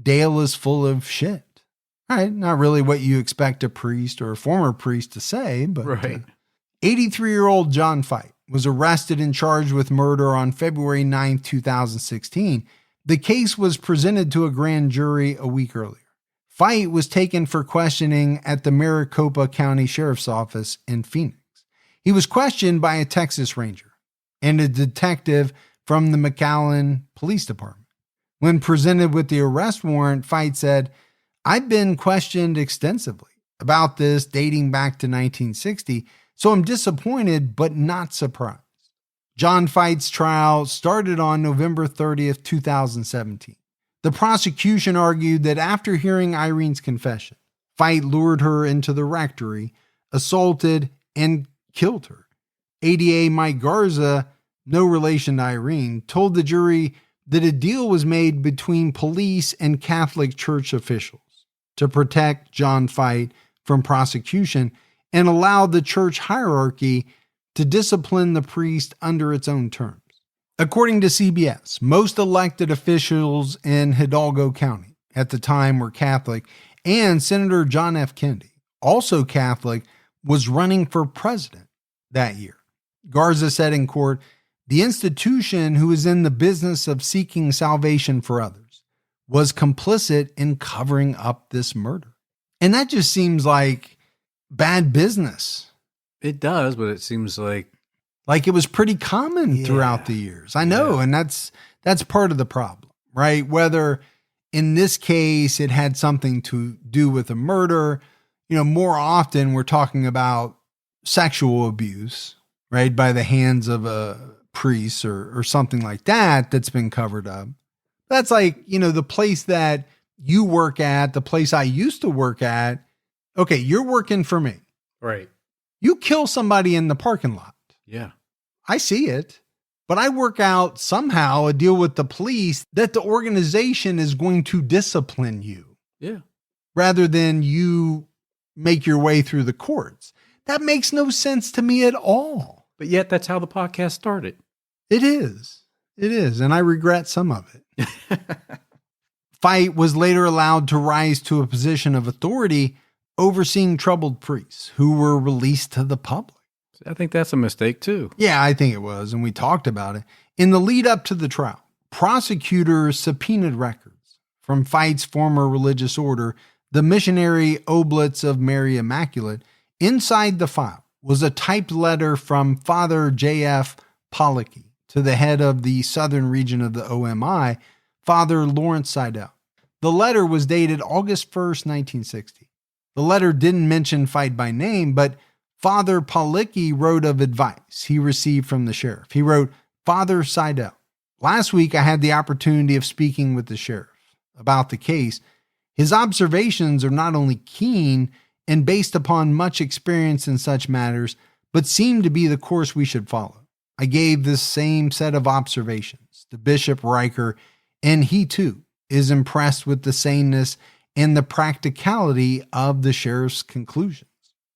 "Dale is full of shit." All right, not really what you expect a priest or a former priest to say, but right. 83-year-old John Feit was arrested and charged with murder on February 9, 2016. The case was presented to a grand jury a week earlier. Feit was taken for questioning at the Maricopa County Sheriff's Office in Phoenix. He was questioned by a Texas Ranger and a detective from the McAllen Police Department. When presented with the arrest warrant, Feit said, "I've been questioned extensively about this dating back to 1960, so I'm disappointed but not surprised." John Feit's trial started on November 30th, 2017. The prosecution argued that after hearing Irene's confession, Feit lured her into the rectory, assaulted, and killed her. ADA Mike Garza, no relation to Irene, told the jury that a deal was made between police and Catholic Church officials to protect John Feit from prosecution and allow the church hierarchy to discipline the priest under its own terms. According to CBS, most elected officials in Hidalgo County at the time were Catholic, and Senator John F. Kennedy, also Catholic, was running for president that year. Garza said in court, the institution who is in the business of seeking salvation for others was complicit in covering up this murder. And that just seems like bad business. It does, but it seems like it was pretty common throughout the years. I know, and that's part of the problem, right? Whether in this case it had something to do with a murder, more often we're talking about sexual abuse, right, by the hands of a priest or something like that that's been covered up. That's like, the place that you work at, the place I used to work at. Okay, you're working for me. Right. You kill somebody in the parking lot. Yeah. I see it, but I work out somehow a deal with the police that the organization is going to discipline you. Yeah. Rather than you make your way through the courts. That makes no sense to me at all. But yet that's how the podcast started. It is. It is. And I regret some of it. Feit was later allowed to rise to a position of authority overseeing troubled priests who were released to the public. I think that's a mistake too. Yeah, I think it was. And we talked about it. In the lead up to the trial, prosecutors subpoenaed records from Feit's former religious order, the Missionary Oblates of Mary Immaculate. Inside the file was a typed letter from Father J.F. Palicki to the head of the southern region of the OMI, Father Lawrence Seidel. The letter was dated August 1st, 1960. The letter didn't mention Feit by name, but Father Palicki wrote of advice he received from the sheriff. He wrote, Father Seidel, last week I had the opportunity of speaking with the sheriff about the case. His observations are not only keen and based upon much experience in such matters, but seem to be the course we should follow. I gave this same set of observations to Bishop Riker, and he too is impressed with the saneness and the practicality of the sheriff's conclusions.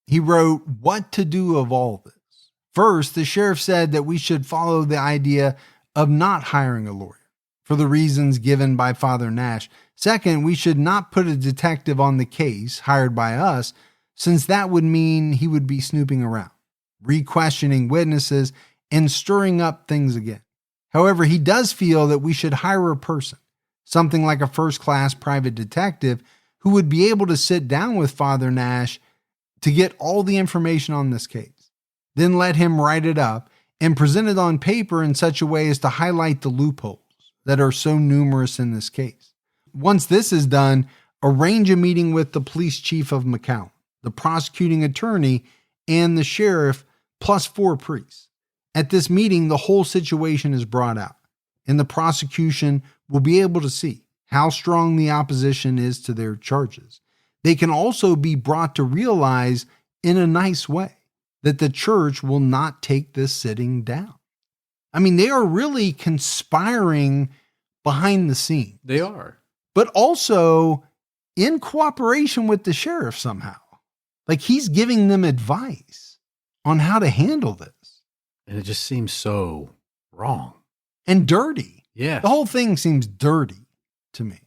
He wrote what to do of all this. First, the sheriff said that we should follow the idea of not hiring a lawyer for the reasons given by Father Nash. Second, we should not put a detective on the case hired by us, since that would mean he would be snooping around, re-questioning witnesses, and stirring up things again. However, he does feel that we should hire a person, something like a first-class private detective, who would be able to sit down with Father Nash to get all the information on this case, then let him write it up and present it on paper in such a way as to highlight the loopholes that are so numerous in this case. Once this is done, arrange a meeting with the police chief of McAllen, the prosecuting attorney, and the sheriff, plus 4 priests. At this meeting, the whole situation is brought out, and the prosecution will be able to see how strong the opposition is to their charges. They can also be brought to realize in a nice way that the church will not take this sitting down. I mean, they are really conspiring behind the scenes. They are. But also in cooperation with the sheriff somehow. Like he's giving them advice on how to handle this. And it just seems so wrong. And dirty. Yeah. The whole thing seems dirty to me.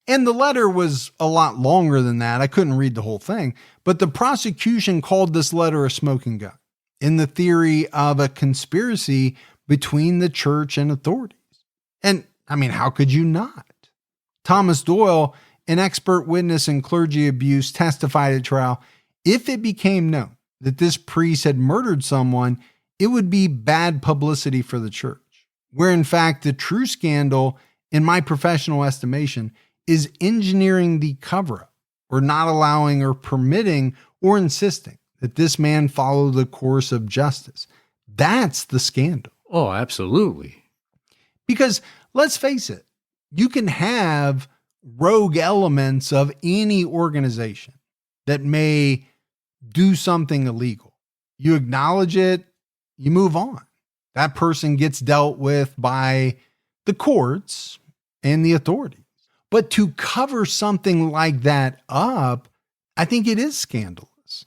And the letter was a lot longer than that. I couldn't read the whole thing. But the prosecution called this letter a smoking gun in the theory of a conspiracy between the church and authorities. And I mean, how could you not? Thomas Doyle, an expert witness in clergy abuse, testified at trial, if it became known that this priest had murdered someone, it would be bad publicity for the church, where in fact the true scandal, in my professional estimation, is engineering the cover-up or not allowing or permitting or insisting that this man follow the course of justice. That's the scandal. Oh, absolutely. Because let's face it, you can have rogue elements of any organization that may do something illegal. You acknowledge it, you move on. That person gets dealt with by the courts and the authorities. But to cover something like that up, I think it is scandalous.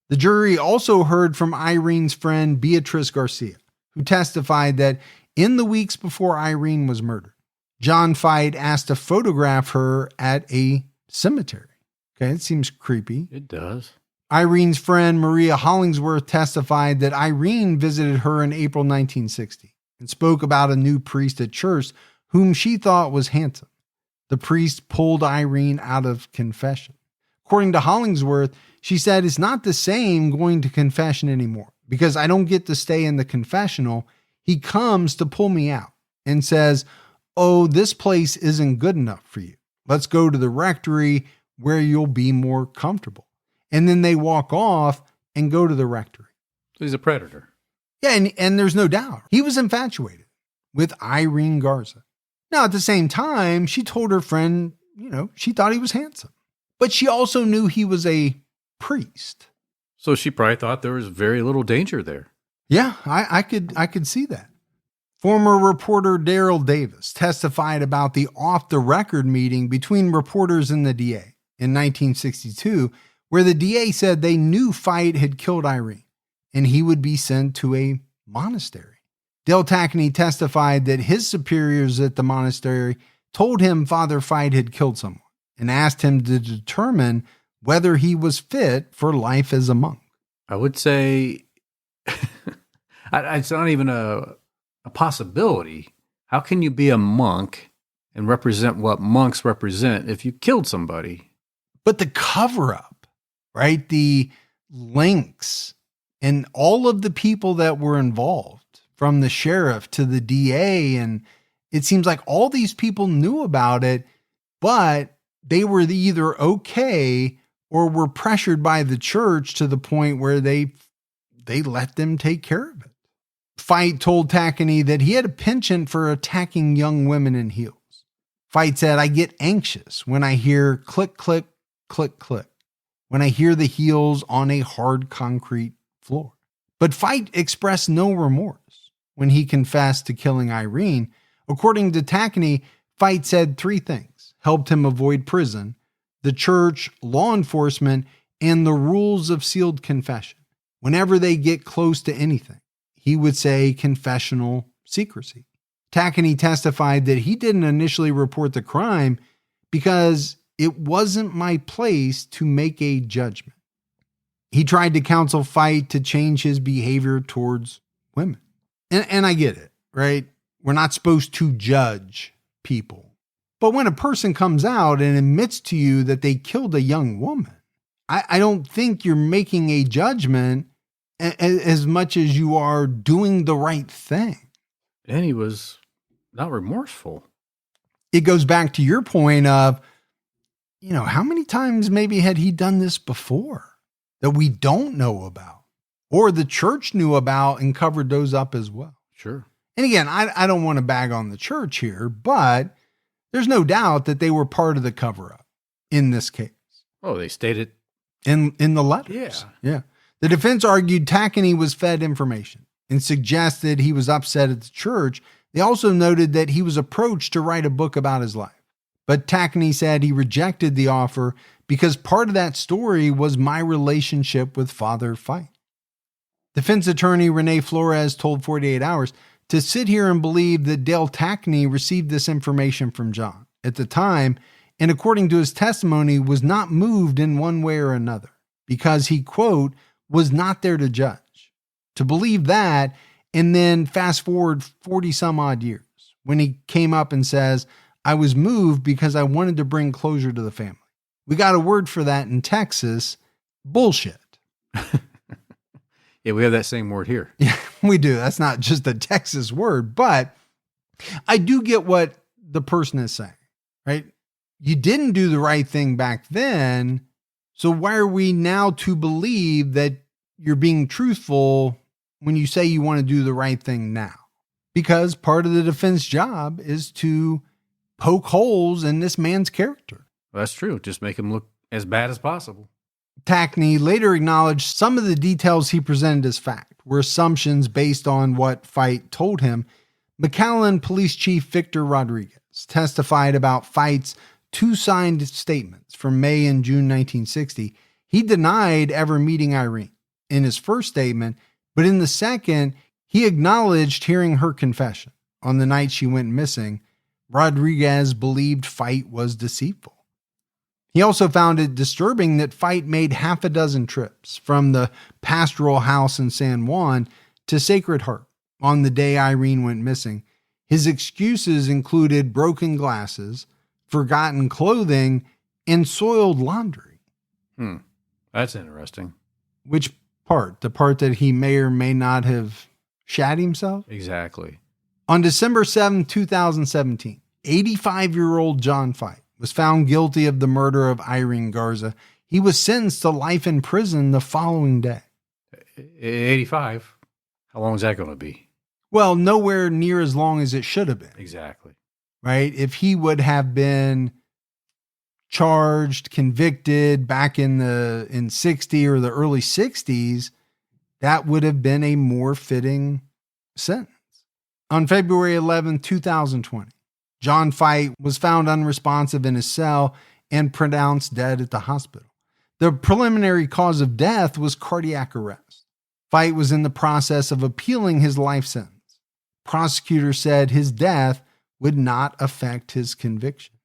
The jury also heard from Irene's friend Beatrice Garcia, who testified that in the weeks before Irene was murdered, John Feit asked to photograph her at a cemetery. Okay, it seems creepy. It does. Irene's friend Maria Hollingsworth testified that Irene visited her in April 1960 and spoke about a new priest at church whom she thought was handsome. The priest pulled Irene out of confession. According to Hollingsworth, she said, "It's not the same going to confession anymore because I don't get to stay in the confessional. He comes to pull me out and says, 'Oh, this place isn't good enough for you. Let's go to the rectory where you'll be more comfortable.'" And then they walk off and go to the rectory. He's a predator. Yeah, and there's no doubt. He was infatuated with Irene Garza. Now, at the same time, she told her friend, she thought he was handsome. But she also knew he was a priest. So she probably thought there was very little danger there. Yeah, I could see that. Former reporter Daryl Davis testified about the off-the-record meeting between reporters and the DA in 1962, where the DA said they knew Feit had killed Irene, and he would be sent to a monastery. Dale Tackney testified that his superiors at the monastery told him Father Feit had killed someone and asked him to determine whether he was fit for life as a monk. I would say it's not even a possibility. How can you be a monk and represent what monks represent if you killed somebody? But the cover-up, right? The links and all of the people that were involved, from the sheriff to the DA, and it seems like all these people knew about it, but they were either okay or were pressured by the church to the point where they let them take care of it. Feit told Tackney that he had a penchant for attacking young women in heels. Feit said, "I get anxious when I hear click, click, click, click, when I hear the heels on a hard concrete floor." But Feit expressed no remorse when he confessed to killing Irene. According to Tackney, Feit said 3 things helped him avoid prison: the church, law enforcement, and the rules of sealed confession. Whenever they get close to anything, he would say confessional secrecy. Tackney testified that he didn't initially report the crime because it wasn't my place to make a judgment. He tried to counsel Feit to change his behavior towards women. And I get it, right? We're not supposed to judge people. But when a person comes out and admits to you that they killed a young woman, I don't think you're making a judgment as much as you are doing the right thing. And he was not remorseful. It goes back to your point of, how many times maybe had he done this before that we don't know about, or the church knew about and covered those up as well? Sure. And again, I don't want to bag on the church here, but there's no doubt that they were part of the cover-up in this case. Oh, they stated in the letters. Yeah. The defense argued Tackney was fed information and suggested he was upset at the church. They also noted that he was approached to write a book about his life. But Tackney said he rejected the offer because part of that story was my relationship with Father Feit. Defense attorney Renee Flores told 48 Hours to sit here and believe that Dale Tackney received this information from John at the time, and according to his testimony, was not moved in one way or another because he, quote, was not there to judge. To believe that, and then fast forward 40 some odd years when he came up and says, I was moved because I wanted to bring closure to the family. We got a word for that in Texas. Bullshit. Yeah, we have that same word here. Yeah, we do. That's not just a Texas word, but I do get what the person is saying, right? You didn't do the right thing back then, so why are we now to believe that you're being truthful when you say you want to do the right thing now? Because part of the defense job is to poke holes in this man's character. Well, that's true. Just make him look as bad as possible. Tackney later acknowledged some of the details he presented as fact were assumptions based on what Feit told him. McAllen Police Chief Victor Rodriguez testified about Feit's 2 signed statements from May and June 1960. He denied ever meeting Irene in his first statement, but in the second, he acknowledged hearing her confession. On the night she went missing, Rodriguez believed Feit was deceitful. He also found it disturbing that Feit made half a dozen trips from the pastoral house in San Juan to Sacred Heart on the day Irene went missing. His excuses included broken glasses, forgotten clothing, and soiled laundry. That's interesting. Which part? The part that he may or may not have shat himself? Exactly. On December 7, 2017, 85-year-old John Feit was found guilty of the murder of Irene Garza. He was sentenced to life in prison the following day. 85? How long is that going to be? Well, nowhere near as long as it should have been. Exactly. Right? If he would have been charged, convicted back in 60 or the early 60s, that would have been a more fitting sentence. On February 11, 2020, John Feit was found unresponsive in his cell and pronounced dead at the hospital. The preliminary cause of death was cardiac arrest. Feit was in the process of appealing his life sentence. Prosecutors said his death would not affect his conviction.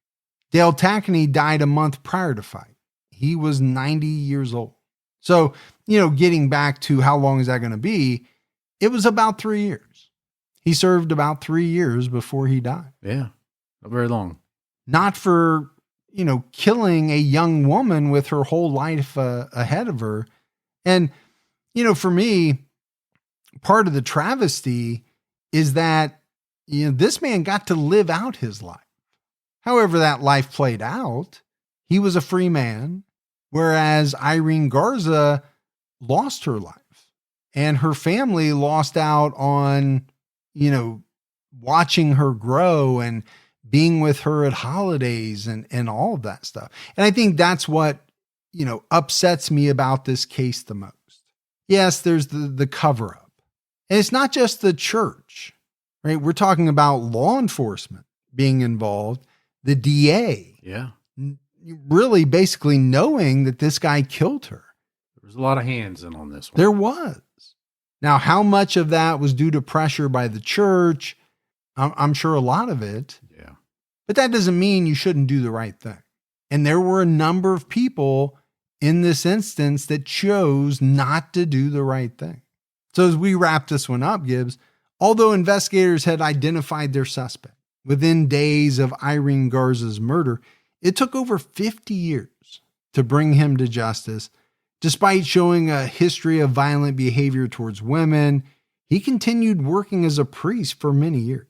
Dale Tackney died a month prior to Feit. He was 90 years old. So, getting back to how long is that going to be, it was about 3 years. He served about 3 years before he died. Yeah, not very long. Not for, killing a young woman with her whole life ahead of her. And, for me, part of the travesty is that, this man got to live out his life. However that life played out, he was a free man, whereas Irene Garza lost her life and her family lost out on, watching her grow and being with her at holidays and all of that stuff. And I think that's what, upsets me about this case the most. Yes, there's the cover up. And it's not just the church, right? We're talking about law enforcement being involved, the DA. Yeah. Really basically knowing that this guy killed her. There was a lot of hands in on this one. There was. Now, how much of that was due to pressure by the church? I'm sure a lot of it. Yeah. But that doesn't mean you shouldn't do the right thing. And there were a number of people in this instance that chose not to do the right thing. So as we wrap this one up, Gibbs, although investigators had identified their suspect within days of Irene Garza's murder, it took over 50 years to bring him to justice. Despite showing a history of violent behavior towards women, he continued working as a priest for many years.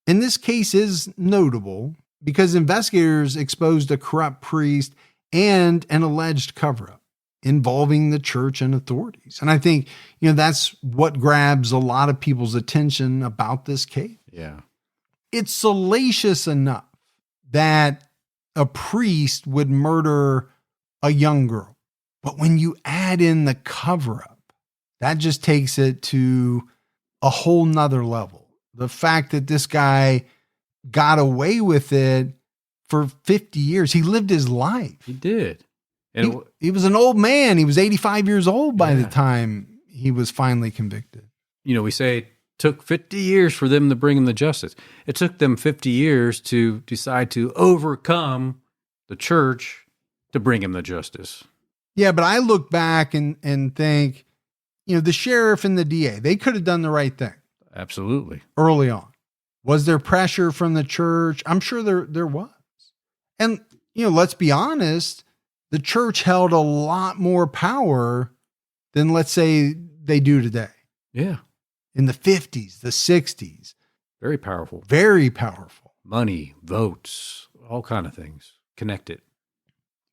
And this case is notable because investigators exposed a corrupt priest and an alleged cover-up involving the church and authorities. And I think, that's what grabs a lot of people's attention about this case. Yeah. It's salacious enough that a priest would murder a young girl. But when you add in the cover-up, that just takes it to a whole nother level. The fact that this guy got away with it for 50 years. He lived his life. He did. And he was an old man. He was 85 years old by the time he was finally convicted. We say it took 50 years for them to bring him to justice. It took them 50 years to decide to overcome the church to bring him to justice. Yeah, but I look back and think, the sheriff and the DA, they could have done the right thing. Absolutely. Early on. Was there pressure from the church? I'm sure there was. And, let's be honest, the church held a lot more power than, let's say, they do today. Yeah. In the 50s, the 60s. Very powerful. Very powerful. Money, votes, all kind of things connected.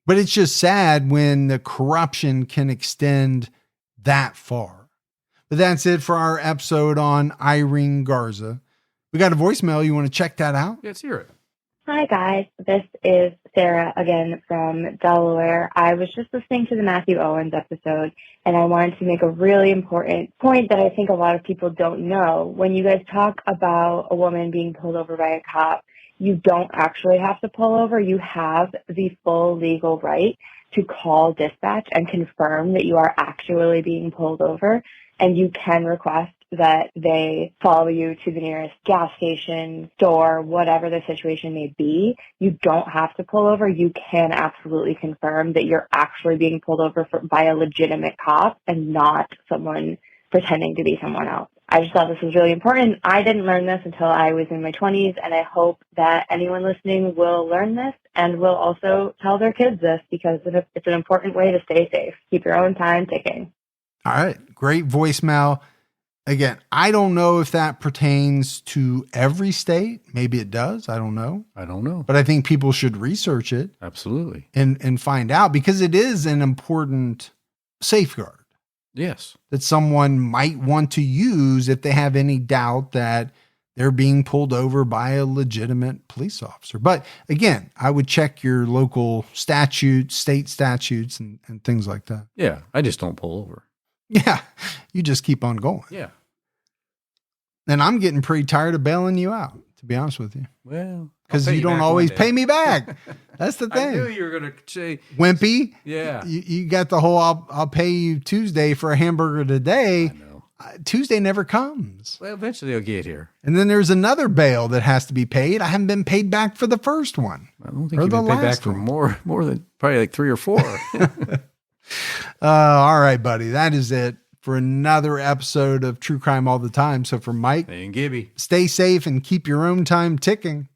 But it's just sad when the corruption can extend that far. But that's it for our episode on Irene Garza. We got a voicemail. You want to check that out? Yeah, let's hear it. Hi, guys. This is Sarah again from Delaware. I was just listening to the Matthew Owens episode, and I wanted to make a really important point that I think a lot of people don't know. When you guys talk about a woman being pulled over by a cop, you don't actually have to pull over. You have the full legal right to call dispatch and confirm that you are actually being pulled over, and you can request that they follow you to the nearest gas station, store, whatever the situation may be. You don't have to pull over. You can absolutely confirm that you're actually being pulled over by a legitimate cop and not someone pretending to be someone else. I just thought this was really important. I didn't learn this until I was in my 20s, and I hope that anyone listening will learn this and will also tell their kids this, because it's an important way to stay safe. Keep your own time ticking. All right. Great voicemail. Again, I don't know if that pertains to every state. Maybe it does. I don't know. But I think people should research it. Absolutely. And find out, because it is an important safeguard. Yes. That someone might want to use if they have any doubt that they're being pulled over by a legitimate police officer. But again, I would check your local statutes, state statutes, and things like that. Yeah. I just don't pull over. Yeah. You just keep on going. Yeah. And I'm getting pretty tired of bailing you out, to be honest with you. Well, because you don't always pay me back. That's the thing. I knew you were going to say wimpy. Yeah. You got the whole, I'll pay you Tuesday for a hamburger today. I know. Tuesday never comes. Well, eventually they'll get here. And then there's another bail that has to be paid. I haven't been paid back for the first one. I don't think you've been paid back for more than probably like 3 or 4. All right, buddy. That is it for another episode of True Crime All the Time. So for Mike and Gibby, stay safe and keep your own time ticking.